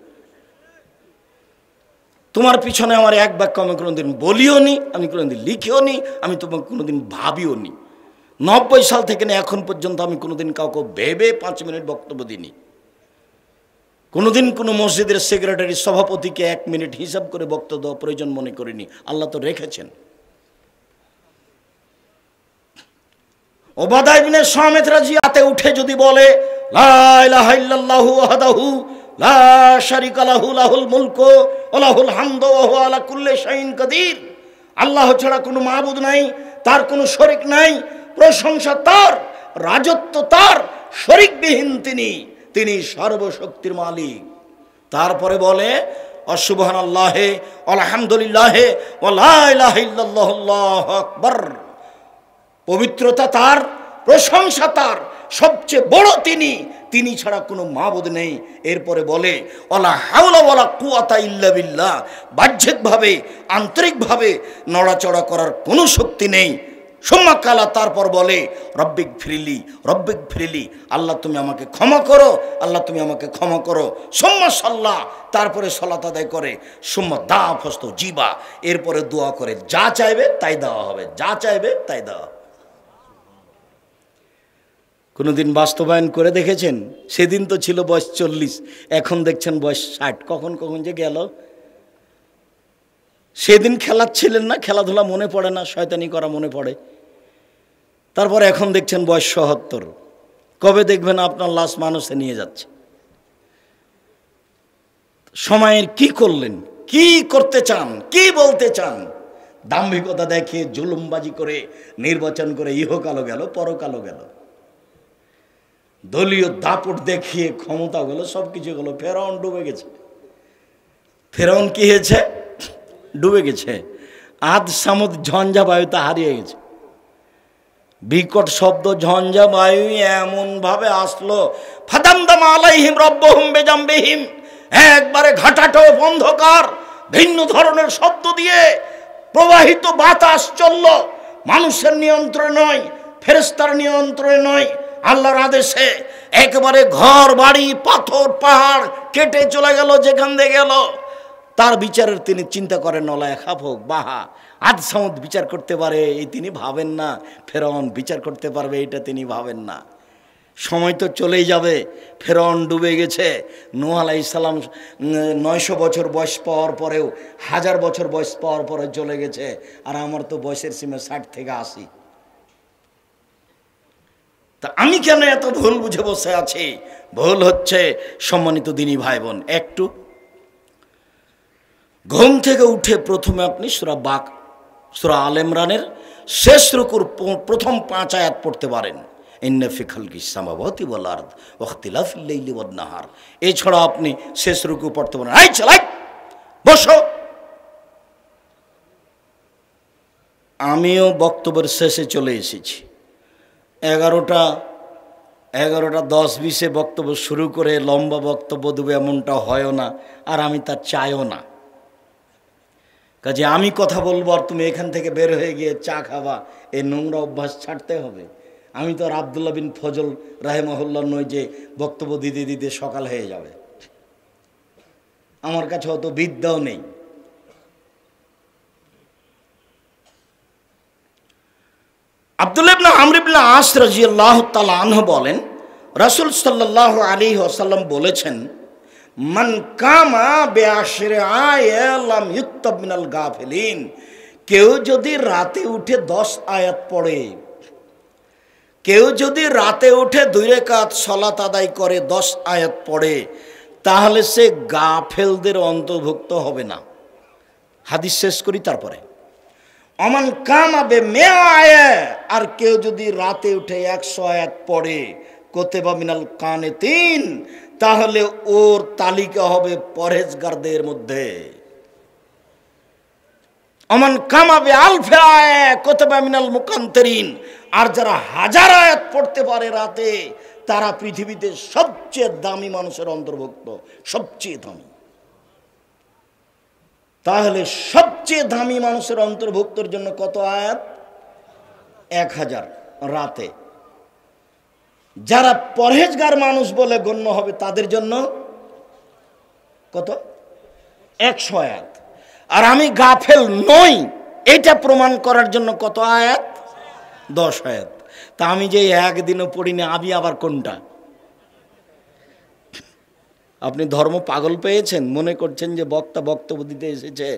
তোমার পিছনে আমার এক বাক্য আমি কোনোদিন বলিও নি, আমি কোনোদিন লিখিও নি, আমি তোমাকে কোনোদিন ভাবিও নি। 90 সাল থেকে না এখন পর্যন্ত আমি কোনোদিন কাউকে ভেবে 5 মিনিট বক্তব্য দিইনি। কোনোদিন কোনো মসজিদের সেক্রেটারি সভাপতিকে 1 মিনিট হিসাব করে বক্তব্য দেওয়া প্রয়োজন মনে করিনি। আল্লাহ তো রেখেছেন। ওবাদা ইবনে সামিত রাজিয়াতে উঠে যদি বলে লা ইলাহা ইল্লাল্লাহু ওয়াহদাহু লা শারীকা লাহু লাহুল মুলকু ওয়া লাহুল হামদু ওয়া হুয়া আলা কুল্লি শাইইন কাদির, আল্লাহ ছাড়া কোনো মাবুদ নাই, তার কোনো শরীক নাই, প্রশংসা তার, রাজত্ব তার, শরীকবিহীন তিনি সর্বশক্তির মালিক। তারপরে বলে সুবহানাল্লাহি আলহামদুলিল্লাহি ওয়া লা ইলাহা ইল্লাল্লাহু আল্লাহু আকবার, পবিত্রতা তার, প্রশংসা তার, সবচেয়ে বড় তিনি ছাড়া কোনো মাবুদ নেই। এরপরে বলে ওয়ালা হাওলা ওয়ালা কুওয়াতা ইল্লা বিল্লাহ, বাহ্যিকভাবে আন্তরিকভাবে নড়াচড়া করার কোনো শক্তি নেই। সুম্মা কালা, তারপর বলে রব্বিক ফিরিলি, আল্লাহ তুমি আমাকে ক্ষমা করো, আল্লাহ তুমি আমাকে ক্ষমা করো। সুম্মা সাল্লাহ, তারপরে সালাত আদায় করে। সুম্মা দা ফস্ত জিবা, এরপরে দোয়া করে যা চাইবে তাই দেওয়া হবে, যা চাইবে তাই দেওয়া। কোনোদিন বাস্তবায়ন করে দেখেছেন? সেদিন তো ছিল বয়স 40, এখন দেখছেন বয়স 60। কখন যে গেল। সেদিন খেলাচ্ছিলেন না, খেলাধুলা মনে পড়ে না, শয়তানি করা মনে পড়ে। তারপর এখন দেখছেন বয়স 77। কবে দেখবেন আপনার লাশ মানুষে নিয়ে যাচ্ছে। সময়ের কি করলেন, কি করতে চান, কি বলতে চান? দাম্ভিকতা দেখিয়ে জুলুমবাজি করে নির্বাচন করে ইহকালও গেল, পরকালও গেল। দলীয় দাপট দেখিয়ে ক্ষমতা গেল, সব কিছু গেল। ফেরাউন ডুবে গেছে। ফেরাউন কি হয়েছে? ডুবে গেছে। আদ সামুদ ঝঞ্ঝা বায়ুতে হারিয়ে গেছে। বিকট শব্দ ঝঞ্ঝা বায়ু এমন ভাবে আসলো, ফাদামদাম আলাইহিম রব্বুহুম বিজামবিহিম, একবারে ঘাটাটো অন্ধকার, ভিন্ন ধরনের শব্দ দিয়ে প্রবাহিত বাতাস চলল। মানুষের নিয়ন্ত্রণে নয়, ফেরেশতার নিয়ন্ত্রণে নয়, আল্লাহর আদেশে একেবারে ঘর বাড়ি পাথর পাহাড় কেটে চলে গেল। যেখান দিয়ে গেল তার বিচারের তিনি চিন্তা করেন, নলায় খাফক বাহা আদ সাউদ বিচার করতে পারে এই তিনি ভাবেন না, ফেরাউন বিচার করতে পারবে এটা তিনি ভাবেন না। সময় তো চলেই যাবে, ফেরাউন ডুবে গেছে। নূহ আলাইহিস সালাম 900 বছর বয়স পাওয়ার পরেও, 1000 বছর বয়স পাওয়ার পরে চলে গেছে, আর আমার তো বয়সের সীমা 60 থেকে 80। তা আমি কেন এত ভুল বুঝে বসে আছি? ভুল হচ্ছে সম্মানিত দিনী ভাই বোন, একটু ঘুম থেকে উঠে প্রথমে আপনি সূরা আলে ইমরানের শেষ রুকুর প্রথম 5 আয়াত পড়তে পারেন। ইন্না ফি খালকিস সামাওয়াতি ওয়াল আরদ ওয়া ইখতিলাফিল লাইলি ওয়ান নাহার। এছাড়া আপনি শেষ রুকু পড়তে পারেন। এই চালাই বসো। আমিও বক্তব্যের শেষে চলে এসেছি। 11টা 10-20 বক্তব্য শুরু করে লম্বা বক্তব্য দেবে এমনটা হয়ও না, আর আমি তা চাইও না। কাজে আমি কথা বলবো আর তুমি এখান থেকে বের হয়ে গিয়ে চা খাবা, এই নোংরা অভ্যাস ছাড়তে হবে। আমি তো আর আব্দুল্লাহ বিন ফজল রাহিমাহুল্লাহ নই যে বক্তব্য দিতে দিতে সকাল হয়ে যাবে। আমার কাছে অত বিদ্যাও নেই। আব্দুল্লাহ ইবনে আমর ইবনে আস রাদিয়াল্লাহু তাআলা আনহু বলেন, রাসূল সাল্লাল্লাহু আলাইহি ওয়াসাল্লাম বলেছেন, মান কামা বিআশরি আয়াত লাম ইউক্তাব মিনাল গাফিলিন। কেউ যদি রাতে উঠে 10 আয়াত পড়ে, কেউ যদি রাতে উঠে 2 রাকাত সালাত আদায় করে 10 আয়াত পড়ে, তাহলে সে গাফেলদের অন্তর্ভুক্ত হবে না। হাদিস শেষ করি তারপরে। অমান কামাবে মেয়া আয়াত, আর কেউ যদি রাতে উঠে 100 আয়াত পড়ে, কুতিবা মিনাল কানিতিন, তাহলে ওর তালিকা হবে পরহেজগারদের মধ্যে। অমান কামাবে আলফে আয়াত কুতিবা মিনাল মুকান্তিরিন, আর যারা 1000 আয়াত পড়তে পারে রাতে, তারা পৃথিবীতে সবচেয়ে দামি মানুষের অন্তর্ভুক্ত, সবচেয়ে দামি। তাহলে সবচেয়ে দামি মানুষের অন্তর্ভুক্তর জন্য কত আয়াত? 1000 রাতে। যারা পরহেজগার মানুষ বলে গণ্য হবে তাদের জন্য কত? 100 আয়াত। আর আমি গাফেল নই এটা প্রমাণ করার জন্য কত আয়াত? 10 আয়াত। তা আমি যে একদিনও পড়িনি, আমি আবার কোনটা? আপনি ধর্ম পাগল পেয়েছেন, মনে করছেন যে বক্তা বক্তব্য দিতে এসেছে,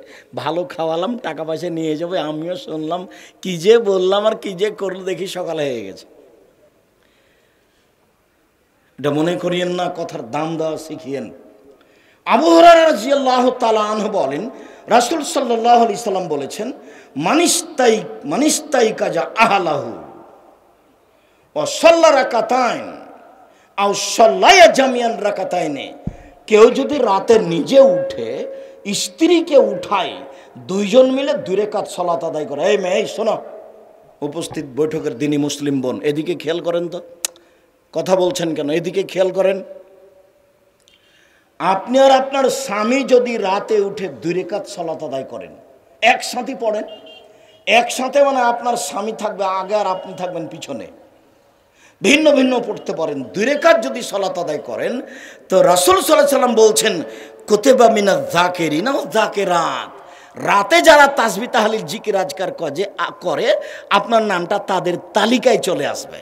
ভালো খাওয়ালাম, টাকা পয়সা নিয়ে যাবে, আমিও শুনলাম, কি যে বললাম আর কি যে করলো, দেখি সকাল হয়ে গেছে। এটা মনে করিয়েন না, কথার দাম দেওয়া শিখিয়েন। আবু হুরায়রা রাদিয়াল্লাহু তাআলা আনহু বলেন, রাসূল সাল্লাল্লাহু আলাইহি সাল্লাম বলেছেন, মানিস্তাই কাজা আহলাহু ওয়া সাল্লা রাকাতাইন আও সাল্লায়া জামিয়ান রাকাতাইনে। কেউ যদি রাতে নিজে উঠে স্ত্রীকে উঠায়, 2 জন মিলে 2 রাকাত সালাত আদায় করে। এই মেয়ে শোনো, উপস্থিত বৈঠকের দিনই মুসলিম বোন, এদিকে খেয়াল করেন তো, কথা বলছেন কেন? এদিকে খেয়াল করেন। আপনি আর আপনার স্বামী যদি রাতে উঠে 2 রাকাত সালাত আদায় করেন, একসাথে পড়েন, একসাথে, মানে আপনার স্বামী থাকবে আগে আর আপনি থাকবেন পিছনে, ভিন্ন ভিন্ন পড়তে পারেন। 2 রাকাত যদি সালাত আদায় করেন, তো রাসূল সাল্লাল্লাহু আলাইহি সাল্লাম বলছেন, কুতিবা মিনাজ যাকিরিনা ওয়াজ যাকিরাত। রাতে যারা তাসবিহ তাহলিল জিকির আজকার করে, আপনার নামটা তাদের তালিকায় চলে আসবে।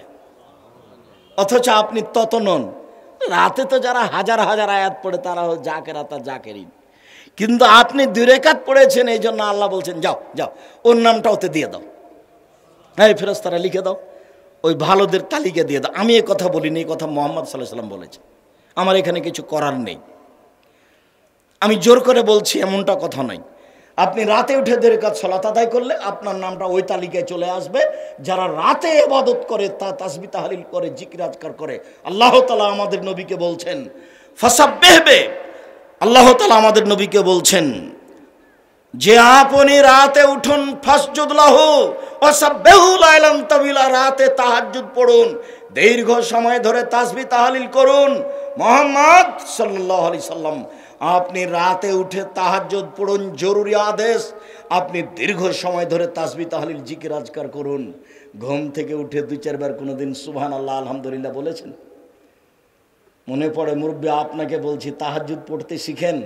অথচ আপনি তত নন। রাতে তো যারা 1000 আয়াত পড়ে তারা জাকেরাত আর জাকেরিন, কিন্তু আপনি 2 রাকাত পড়েছেন, এই জন্য আল্লাহ বলছেন যাও যাও ওর নামটা ওতে দিয়ে দাও, হ্যাঁ ফেরেশতারা লিখে দাও, ওই ভালোদের তালিকা দিয়ে দাও। আমি এ কথা বলিনি, এই কথা মুহাম্মদ সাল্লাল্লাহু আলাইহি সাল্লাম বলেছেন। আমার এখানে কিছু করার নেই, আমি জোর করে বলছি এমনটা কথা নয়। আপনি রাতে উঠে 2 রাকাত সালাত আদায় করলে আপনার নামটা ওই তালিকায় চলে আসবে। যারা রাতে ইবাদত করে, তা তাসবিহ তাহলিল করে, জিকির আজকার করে, আল্লাহ তাআলা আমাদের নবীকে বলছেন ফাসাব্বিহবে, আল্লাহ তাআলা আমাদের নবীকে বলছেন যে আপনি রাতে উঠুন, ফাসজুদ লাহু ওয়াসাব্বিহু লাইলান তাওয়িলা, রাতে তাহাজ্জুদ পড়ুন, দীর্ঘ সময় ধরে তাসবিহ তাহলিল করুন। মুহাম্মদ সাল্লাল্লাহু আলাইহি সাল্লাম, আপনি রাতে উঠে তাহাজ্জুদ পড়ুন, জরুরি আদেশ। আপনি দীর্ঘ সময় ধরে তাসবিহ তাহলিল জিকির আজকার করুন। ঘুম থেকে উঠে 2-4 বার কোনোদিন সুবহানাল্লাহ আলহামদুলিল্লাহ বলেছেন? মনে পড়ে মুরব্বী, আপনাকে বলছি তাহাজ্জুদ পড়তে শিখেন,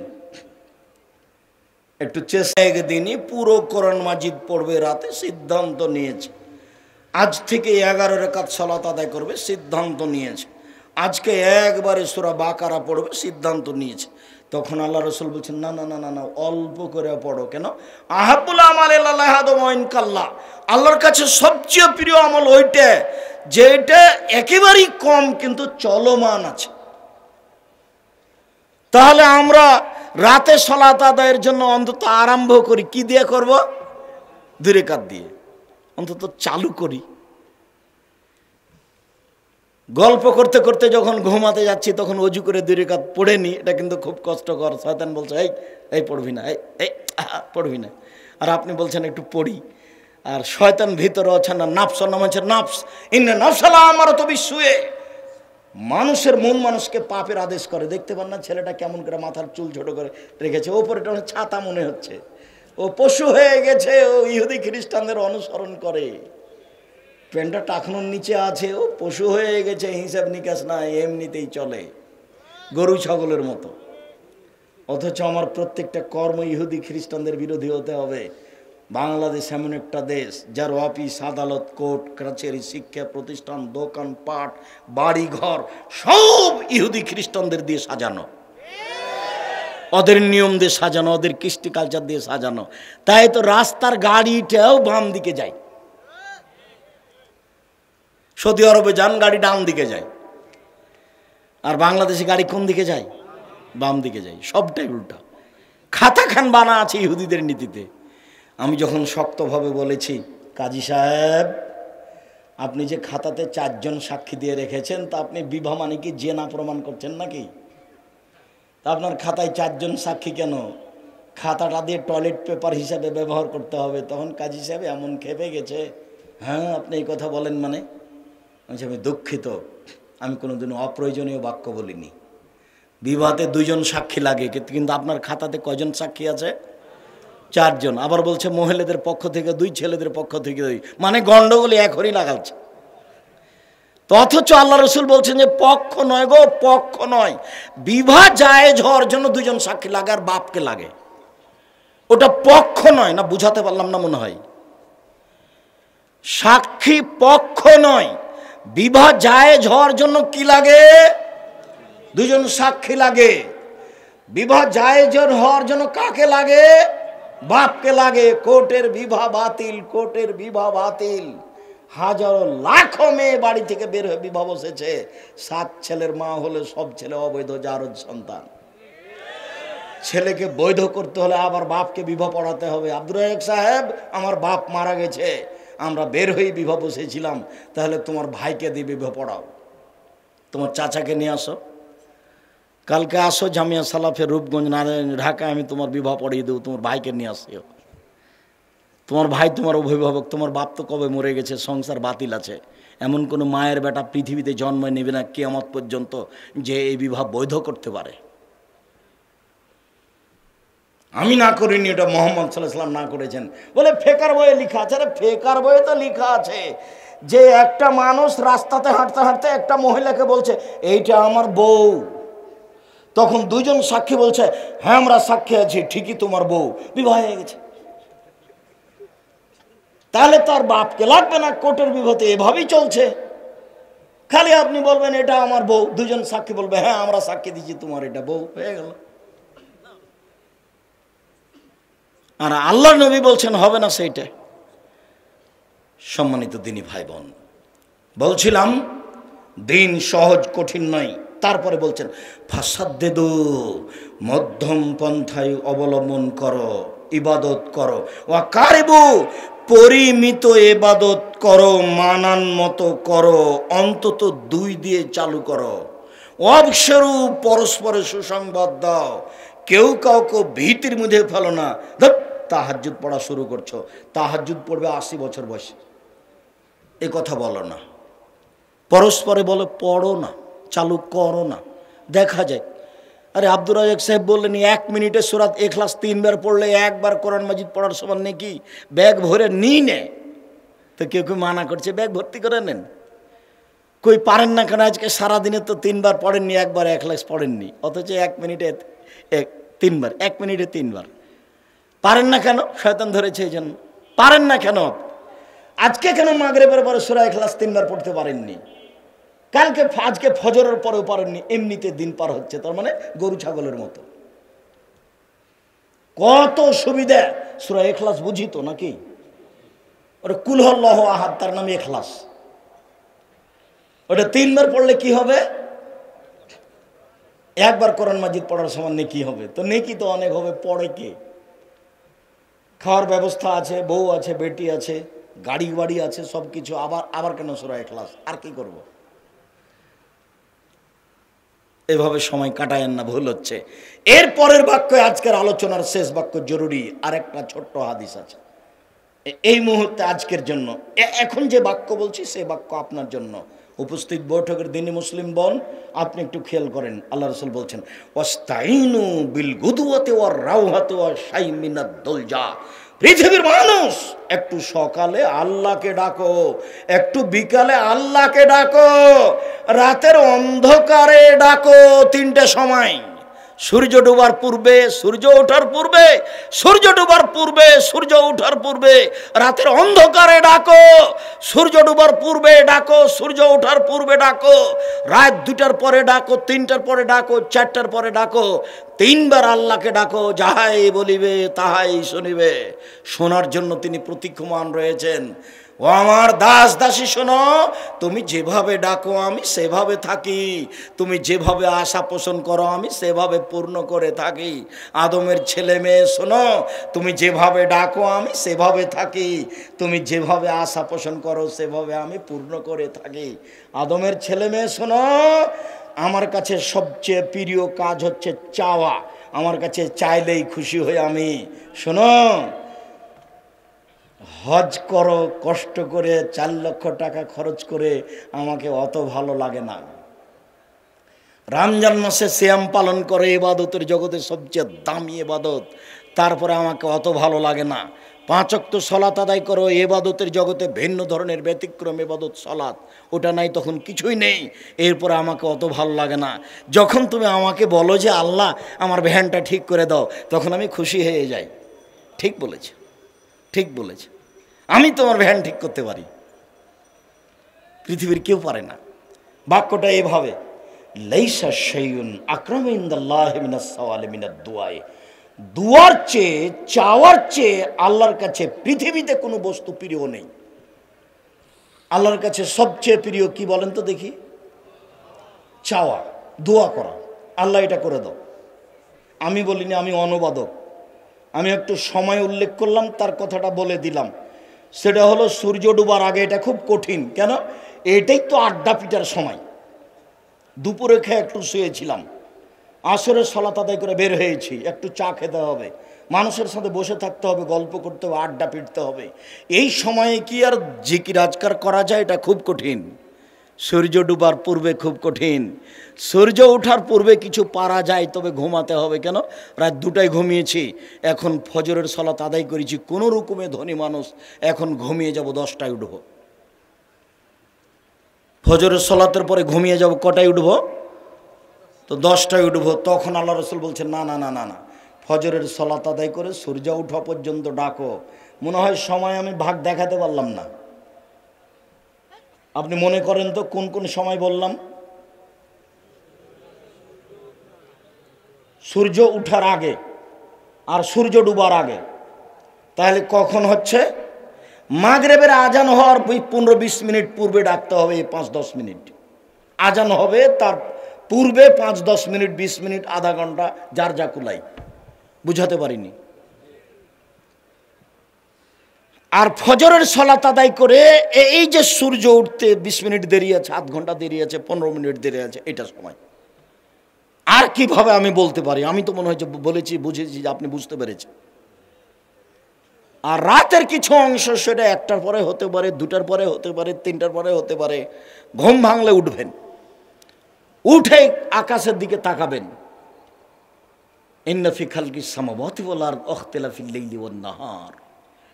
একটু চেষ্টা। একদিনই পুরো কোরআন মাজিদ পড়বে, রাতে সিদ্ধান্ত নিয়েছে। আজ থেকে 11 রাকাত সালাত আদায় করবে, সিদ্ধান্ত নিয়েছে। আজকে একবারে সূরা বাকারা পড়বে, সিদ্ধান্ত নিয়েছে। তখন আল্লাহ রাসূল বলছেন, না না না না না, অল্প করে পড়ো। কেন? আহাব্বুল আমালি ইলাল্লাহি আদওয়া ইন কাল্লা, আল্লাহর কাছে সবচেয়ে প্রিয় আমল ওইটা যেটা একেবারেই কম কিন্তু চলমান আছে। তাহলে আমরা রাতে সালাত আদায়ের জন্য অন্তত আরম্ভ করি কি দিয়ে করব? 2 রাকাত দিয়ে অন্তত চালু করি। গল্প করতে করতে যখন ঘুমাতে যাচ্ছি তখন অজু করে 2 রাকাত পড়ে নি, এটা কিন্তু খুব কষ্টকর। শয়তান বলছে, এই পড়বি না, এই পড়বি না। আর আপনি বলছেন একটু পড়ি। আর শয়তান ভিতরে আছে না, নাফস নামাছে, নাফস ইন্না নাফসালা আমারাতু বিসসুয়ে। মানুষের মন মানুষকে পাপের আদেশ করে। দেখতে পান না ছেলেটা কেমন করে মাথার চুল ছোট করে রেখেছে, ওপরে ছাতা মনে হচ্ছে। ও পশু হয়ে গেছে, ও ইহুদি খ্রিস্টানদের অনুসরণ করে। প্যান্টটা টাকনোর নিচে আছে, ও পশু হয়ে গেছে, হিসাব নিকাশ না, এমনিতেই চলে গরু ছাগলের মতো। অথচ আমার প্রত্যেকটা কর্ম ইহুদি খ্রিস্টানদের বিরোধী হতে হবে। বাংলাদেশ এমন একটা দেশ যার অফিস আদালত কোর্ট কাছারি শিক্ষা প্রতিষ্ঠান দোকান পাট বাড়ি ঘর সব ইহুদি খ্রিস্টানদের দিয়ে সাজানো, ওদের নিয়ম দিয়ে সাজানো, ওদের কৃষ্টি কালচার দিয়ে সাজানো। তাই তো রাস্তার গাড়িটাও বাম দিকে যায়। সৌদি আরবে যান, গাড়ি ডান দিকে যায়। আর বাংলাদেশে গাড়ি কোন দিকে যায়? বাম দিকে যায়। সবটাই উল্টা। খাতা খান বানা আছে ইহুদিদের নীতিতে। আমি যখন শক্তভাবে বলেছি, কাজী সাহেব আপনি যে খাতাতে 4 জন সাক্ষী দিয়ে রেখেছেন, তা আপনি বিবাহ মানে কি জেনা প্রমাণ করছেন নাকি? তা আপনার খাতায় 4 জন সাক্ষী কেন? খাতাটা দিয়ে টয়লেট পেপার হিসাবে ব্যবহার করতে হবে। তখন কাজী সাহেব এমন খেপে গেছে, হ্যাঁ আপনি এই কথা বলেন মানে? আমি দুঃখিত, আমি কোনোদিনও অপ্রয়োজনীয় বাক্য বলিনি। বিবাহতে 2 জন সাক্ষী লাগে, কিন্তু আপনার খাতাতে কয়জন সাক্ষী আছে? 4 জন। আবার বলছে মহিলাদের পক্ষ থেকে 2, ছেলেদের পক্ষ থেকে 2, মানে গন্ডগোলে এখনই লাগাচ্ছে। অথচ আল্লাহ রসুল বলছেন যে পক্ষ নয় গো, পক্ষ নয়। বিবাহ জায়েজ হওয়ার জন্য 2 জন সাক্ষী লাগে, আর বাপকে লাগে। ওটা পক্ষ নয়। না বুঝাতে পারলাম না মনে হয়? সাক্ষী পক্ষ নয়। বিবাহ জায়েজ হওয়ার জন্য কি লাগে? 2 জন সাক্ষী লাগে। বিবাহ জায়েজ হওয়ার জন্য কাকে লাগে? বাপকে লাগে। কোর্টের বিবাহ বাতিল, কোর্টের বিবাহ বাতিল। হাজারো লাখো মেয়ে বাড়ি থেকে বের হয়ে বিবাহ বসেছে। 7 ছেলের মা হলে সব ছেলে অবৈধ জারজ সন্তান। ছেলেকে বৈধ করতে হলে আবার বাপকে বিবাহ পড়াতে হবে। আব্দুর রাজ্জাক সাহেব, আমার বাপ মারা গেছে, আমরা বের হয়ে বিবাহ বসেছিলাম, তাহলে তোমার ভাইকে দিয়ে বিবাহ পড়াও, তোমার চাচাকে নিয়ে আসো, কালকে আসো জামিয়া সালাফের রূপগঞ্জ নারায়ণ ঢাকা, আমি তোমার বিবাহ পড়িয়ে দেবো, তোমার ভাইকে নিয়ে আসিও। তোমার ভাই তোমার অভিভাবক, তোমার বাপ তো কবে মরে গেছে, সংসার বাতিল আছে। এমন কোনো মায়ের বেটা পৃথিবীতে জন্ম নেবে না কিয়ামত পর্যন্ত যে এই বিবাহ বৈধ করতে পারে। আমি না করিনি, এটা মোহাম্মদ সাল্লাল্লাহু আলাইহি ওয়াসাল্লাম না করেছেন। বলে ফেকার বইয়ে লেখা আছে। আরে ফেকার বইয়ে তো লেখা আছে যে একটা মানুষ রাস্তাতে হাঁটতে হাঁটতে একটা মহিলাকে বলছে এইটা আমার বউ। তখন 2 জন সাক্ষী বলছে হ্যাঁ আমরা সাক্ষী আছি, ঠিকই তোমার বউ, বিবাহ হয়ে গেছে। তাহলে তার বাপকে লাগবে না, কোর্টের বিবাহতে এভাবেই চলছে। খালি আপনি বলবেন এটা আমার বউ, 2 জন সাক্ষী বলবে হ্যাঁ আমরা সাক্ষী দিচ্ছি তোমার এটা বউ, হয়ে গেল। আর আল্লাহ নবী বলছেন হবে না সেইটা। সম্মানিত দিনী ভাই বোন, বলছিলাম দিন সহজ কঠিন নয়। তারপরে বলছেন ফাসাদ্দেদু, মধ্যম পন্থায় অবলম্বন করো, ইবাদত করো। ওয়াকারিবু, পরিমিত ইবাদত করো, মানান মতো করো, অন্তত 2 দিয়ে চালু করো। অবসরু, পরস্পরে সুসংবাদ দাও, কেউ কাউকে ভীতির মধ্যে ফেলো না। তাহাজ্জুদ পড়া শুরু করছো, তাহাজ্জুদ পড়বে 80 বছর বয়সে। এ কথা বলো না, পরস্পরে বলে পড়ো না, চালু করো না, দেখা যায়। আরে আব্দুর রাজাক সাহেব বললেন 1 মিনিটে সূরা ইখলাস 3 বার পড়লে 1 বার কোরআন মাজিদ পড়ার সমান নাকি ব্যাগ ভরে নিই নে। তো কেউ কেউ মানা করছে ব্যাগ ভর্তি করে নেন। কই পারেন না কেন? আজকে সারাদিনে তো 3 বার পড়েননি, 1 বার ইখলাস পড়েননি, অথচ 1 মিনিটে 3 বার, 1 মিনিটে 3 বার। পারেন না কেন? শয়তান ধরেছে এই জন্য পারেন না কেন। আজকে কেন মাগরিবের পরে সূরা ইখলাস 3 বার পড়তে পারেননি? কালকে আজকে ফজরের পরেও পারেননি, এমনিতে দিন পার হচ্ছে, তার মানে গরু ছাগলের মতো। কত সুবিধা! সূরা ইখলাস বুঝি তো নাকি? ওটা কুল হুয়াল্লাহু আহাদ, তার নাম ইখলাস। ওটা 3 বার পড়লে কি হবে? 1 বার কোরআন মাজিদ পড়ার সমান নেকি হবে। তো নেকি তো অনেক হবে, পড়ে কে? খাওয়ার ব্যবস্থা আছে, বউ আছে, বেটি আছে, গাড়ি বাড়ি আছে, সব কিছু। আবার কেন সূরা ইখলাস? আর কি করব? এভাবে সময় কাটায়েন না, ভুল হচ্ছে। এর পরের বাক্য, আজকের আলোচনার শেষ বাক্য জরুরি। আরেকটা ছোট্ট হাদিস আছে এই মুহূর্তে আজকের জন্য। এখন যে বাক্য বলছি সেই বাক্য আপনার জন্য। উপস্থিত বৈঠকের দিনী মুসলিম বোন, আপনি একটু খেয়াল করেন। আল্লাহ রাসূল বলছেন, ওয়াস্তাইনু বিল গুদওয়াতি ওয়ার রাওহাতি ওয়া শাই মিনাদ দুলজা। পৃথিবীর মানুষ, একটু সকালে আল্লাহকে ডাকো, একটু বিকালে আল্লাহকে ডাকো, রাতের অন্ধকারে ডাকো। 3টে সময়, সূর্য ডোবার পূর্বে, সূর্য ওঠার পূর্বে, সূর্য ডোবার পূর্বে, সূর্য ওঠার পূর্বে। রাতের অন্ধকারে ডাকো, সূর্য ডোবার পূর্বে ডাকো, সূর্য ওঠার পূর্বে ডাকো। রাত 2টার পরে ডাকো, 3টার পরে ডাকো, 4টার পরে ডাকো। 3 বার আল্লাহকে ডাকো। যাহাই বলিবে তাহাই শুনিবে। শোনার জন্য তিনি প্রতীক্ষমান রয়েছেন। ও আমার দাস দাসী শোনো, তুমি যেভাবে ডাকো আমি সেভাবে থাকি, তুমি যেভাবে আশা পোষণ করো আমি সেভাবে পূর্ণ করে থাকি। আদমের ছেলে মেয়ে শোনো, তুমি যেভাবে ডাকো আমি সেভাবে থাকি, তুমি যেভাবে আশা পোষণ করো সেভাবে আমি পূর্ণ করে থাকি। আদমের ছেলে মেয়ে শোনো, আমার কাছে সবচেয়ে প্রিয় কাজ হচ্ছে চাওয়া। আমার কাছে চাইলেই খুশি হই আমি। শোনো, হজ করো কষ্ট করে, 4 লক্ষ টাকা খরচ করে, আমাকে অত ভালো লাগে না। রমজান মাসে সিয়াম পালন করে, ইবাদতের জগতে সবচেয়ে দামি ইবাদত, তারপরে আমাকে অত ভালো লাগে না। 5 ওয়াক্ত সালাত আদায় করো, ইবাদতের জগতে ভিন্ন ধরনের ব্যতিক্রম ইবাদত সালাত, ওটা নাই তখন কিছুই নেই, এরপরে আমাকে অত ভালো লাগে না। যখন তুমি আমাকে বলো যে আল্লাহ আমার ভ্যানটা ঠিক করে দাও, তখন আমি খুশি হয়ে যাই। ঠিক বলেছে, ঠিক বলেছে। আমি তোমার ভ্যান ঠিক করতে পারি, পৃথিবীর কেউ পারে না। বাক্যটা এভাবে, লাইসা শাইউন আকরামু ইনদাল্লাহি মিনাস সাওয়ালি মিনাদ দুআই। দুয়ার চেয়ে, চাওয়ার চেয়ে আল্লাহর কাছে পৃথিবীতে কোনো বস্তু প্রিয় নেই। আল্লাহর কাছে সবচেয়ে প্রিয় কি বলেন তো দেখি? চাওয়া, দোয়া করা। আল্লাহ এটা করে দাও। আমি বলিনি, আমি অনুবাদক, আমি একটু সময় উল্লেখ করলাম, তার কথাটা বলে দিলাম। সেটা হলো সূর্য ডুবার আগে। এটা খুব কঠিন, কেন? এটাই তো আড্ডা পিটার সময়। দুপুরে খেয়ে একটু শুয়েছিলাম, আসরের সালাত আদায় করে বের হয়েছি, একটু চা খেতে হবে, মানুষের সাথে বসে থাকতে হবে, গল্প করতে হবে, আড্ডা পিটতে হবে। এই সময়ে কি আর জিকির আজকার করা যায়? এটা খুব কঠিন। সূর্য ডুবার পূর্বে খুব কঠিন, সূর্য ওঠার পূর্বে কিছু পারা যায়, তবে ঘুমাতে হবে। কেন? রাত 2টায় ঘুমিয়েছি, এখন ফজরের সালাত আদায় করেছি, কোনো রকমে ধনী মানুষ, এখন ঘুমিয়ে যাব, 10টায় উঠব। ফজরের সালাতের পরে ঘুমিয়ে যাব, কটায় উঠব? তো 10টায় উঠব। তখন আল্লাহ রাসূল বলছেন, না না না না না, ফজরের সালাত আদায় করে সূর্য ওঠা পর্যন্ত ডাকো। মনে হয় সময় আমি ভাগ দেখাতে পারলাম না। আপনি মনে করেন তো কোন কোন সময় বললাম? সূর্য উঠার আগে আর সূর্য ডুবার আগে। তাহলে কখন হচ্ছে? মাগরিবের আজান হওয়ার 15-20 মিনিট পূর্বে ডাকতে হবে। 5-10 মিনিট আজান হবে, তার পূর্বে 5-10 মিনিট, 20 মিনিট, আধা ঘন্টা, যার যা কুলাই। বুঝাতে পারিনি? আর ফজরের সালাত আদায় করে এই যে সূর্য উঠতে 20 মিনিট দেরি আছে, আধ ঘন্টা দেরি আছে, 15 মিনিট দেরি আছে, এটা সময়। আর কিভাবে আমি বলতে পারি? আমি তো মনে হয় যে বলেছি, বুঝেছি, যে আপনি বুঝতে পেরেছেন। আর রাতের কিছু অংশ সেটা 1টার পরে হতে পারে, 2টার পরে হতে পারে, 3টার পরে হতে পারে। ঘুম ভাঙলে উঠবেন, উঠে আকাশের দিকে তাকাবেন। ইন্না ফি খালকিস সামাওয়াতি ওয়াল আরদি ওয়াখতিলাফিল লাইলি ওয়ান নাহার।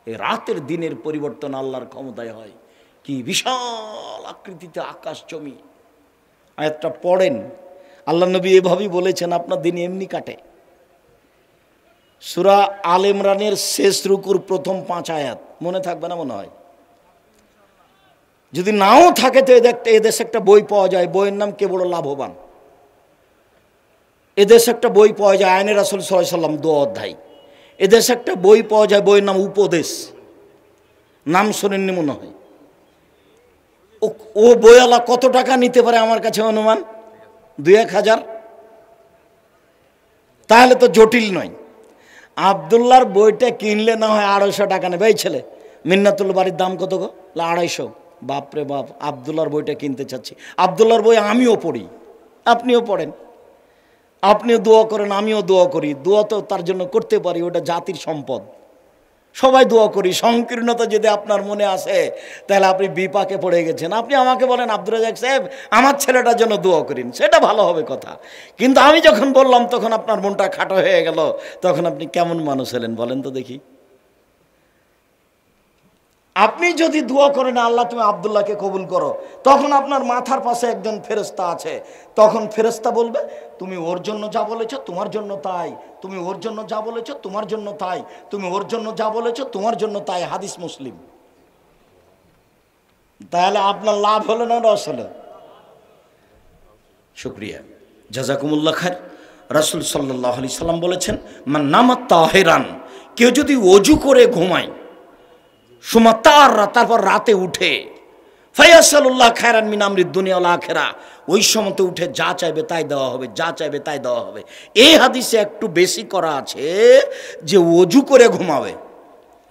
এই রাতের দিনের পরিবর্তন আল্লাহর ক্ষমতায় হয়। কি বিশাল আকৃতিতে আকাশ জমি। আয়াতটা পড়েন, আল্লাহ নবী এভাবেই বলেছেন, আপনার দিন এমনি কাটে। সূরা আল ইমরানের শেষ রুকুর প্রথম 5 আয়াত মনে থাকবে না মনে হয়? যদি নাও থাকে তো এদেশে একটা বই পাওয়া যায়, বইয়ের নাম কে বড় লাভবান। এদেশে একটা বই পাওয়া যায় আইনে রাসূল সাল্লাল্লাহু আলাইহি সাল্লাম 2 অধ্যায়। এদেশে একটা বই পাওয়া যায়, বইয়ের নাম উপদেশ। নাম শোনেননি মনে হয়? ও বইওয়ালা কত টাকা নিতে পারে আমার কাছে অনুমান? 2-1 হাজার। তাহলে তো জটিল নয়। আবদুল্লাহর বইটা কিনলে না হয় 250 টাকা নেবে। এই ছেলে, মিন্নাতুল বাড়ির দাম কত গো? 250। বাপরে বাপ, আবদুল্লাহর বইটা কিনতে চাচ্ছি। আবদুল্লাহর বই আমিও পড়ি, আপনিও পড়েন, আপনিও দোয়া করেন, আমিও দোয়া করি। দোয়া তো তার জন্য করতে পারি, ওটা জাতির সম্পদ, সবাই দোয়া করি। সংকীর্ণতা যদি আপনার মনে আসে তাহলে আপনি বিপাকে পড়ে গেছেন। আপনি আমাকে বলেন, আব্দুর রাজ্জাক সাহেব আমার ছেলেটার জন্য দোয়া করেন, সেটা ভালো হবে কথা। কিন্তু আমি যখন বললাম তখন আপনার মনটা খাটো হয়ে গেল, তখন আপনি কেমন মানুষ হলেন বলেন তো দেখি? আপনি যদি দোয়া করেন, আল্লাহ তুমি আব্দুল্লাহকে কবুল করো, তখন আপনার মাথার পাশে একজন ফেরেশতা আছে। তখন ফেরেশতা বলবে, তুমি ওর জন্য যা বলেছো তোমার জন্য তাই, তুমি ওর জন্য যা বলেছো তোমার জন্য তাই, তুমি ওর জন্য যা বলেছো তোমার জন্য তাই। হাদিস মুসলিম। তাহলে আপনার লাভ হলো না লস হলো? শুকরিয়া, জাযাকুমুল্লাহ খায়র। রাসূল সাল্লাল্লাহু আলাইহি সাল্লাম বলেছেন, মান নামা তাহিরান, কেউ যদি ওযু করে ঘুমায়, তারপর রাতে উঠে, ফায়াসালুল্লাহ খায়রান মিন আমরিদ দুনিয়া ওয়াল আখিরা, ওই সময়তে উঠে যা চাইবে তাই দেওয়া হবে, যা চাইবে তাই দেওয়া হবে। এই হাদিসে একটু বেশি করা আছে যে ওযু করে ঘুমাবে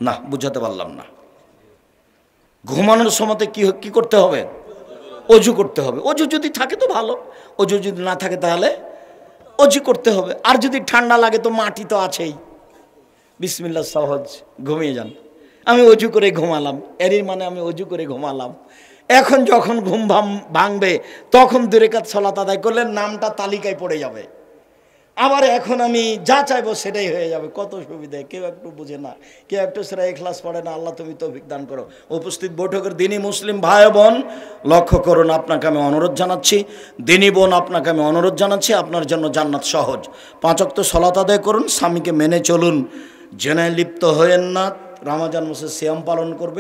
না, বুঝাতে পারলাম না। ঘুমানোর সময়তে কি করতে হবে? ওযু করতে হবে। ওযু যদি থাকে তো ভালো, ওযু যদি না থাকে তাহলে ওযু করতে হবে। আর যদি ঠান্ডা লাগে তো মাটি তো আছেই, বিসমিল্লাহ সহজ, ঘুমিয়ে যান। আমি ওযু করে ঘুমালাম, এরই মানে আমি ওযু করে ঘুমালাম। এখন যখন ঘুম ভাঙবে তখন 2 রাকাত সালাত আদায় করলে নামটা তালিকায় পড়ে যাবে। আবার এখন আমি যা চাইবো সেটাই হয়ে যাবে। কত সুবিধা! কেউ একটু বুঝে না, কেউ একটু সূরা ইখলাস পড়ে না। আল্লাহ তুমি তৌফিক দান করো। উপস্থিত বৈঠকের দিনই মুসলিম ভাই বোন লক্ষ্য করুন, আপনাকে আমি অনুরোধ জানাচ্ছি, দিনী বোন আপনাকে আমি অনুরোধ জানাচ্ছি, আপনার জন্য জান্নাত সহজ। 5 ওয়াক্ত সালাত আদায় করুন, স্বামীকে মেনে চলুন, জেনায় লিপ্ত হয়েন না, রমজান মাসে সিয়াম পালন করবে।